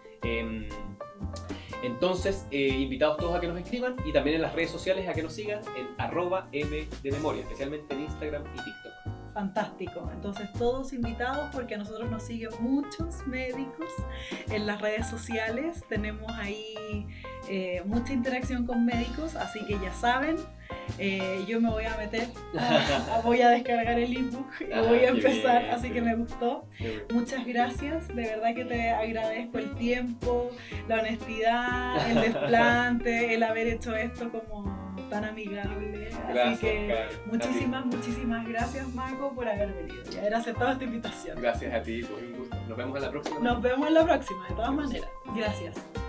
Entonces, invitados todos a que nos escriban, y también en las redes sociales a que nos sigan en @mdememoria, especialmente en Instagram y TikTok. Fantástico, entonces todos invitados porque a nosotros nos siguen muchos médicos en las redes sociales, tenemos ahí mucha interacción con médicos, así que ya saben, Yo me voy a meter, voy a descargar el ebook y voy a empezar, bien, así que me gustó. Muchas gracias, de verdad que te agradezco el tiempo, la honestidad, el desplante, el haber hecho esto como tan amigable. Gracias, Así que Karen. muchísimas gracias, Marco, por haber venido y haber aceptado esta invitación. Gracias a ti, fue un gusto. Nos vemos en la próxima. Nos vemos en la próxima, de todas maneras. Gracias.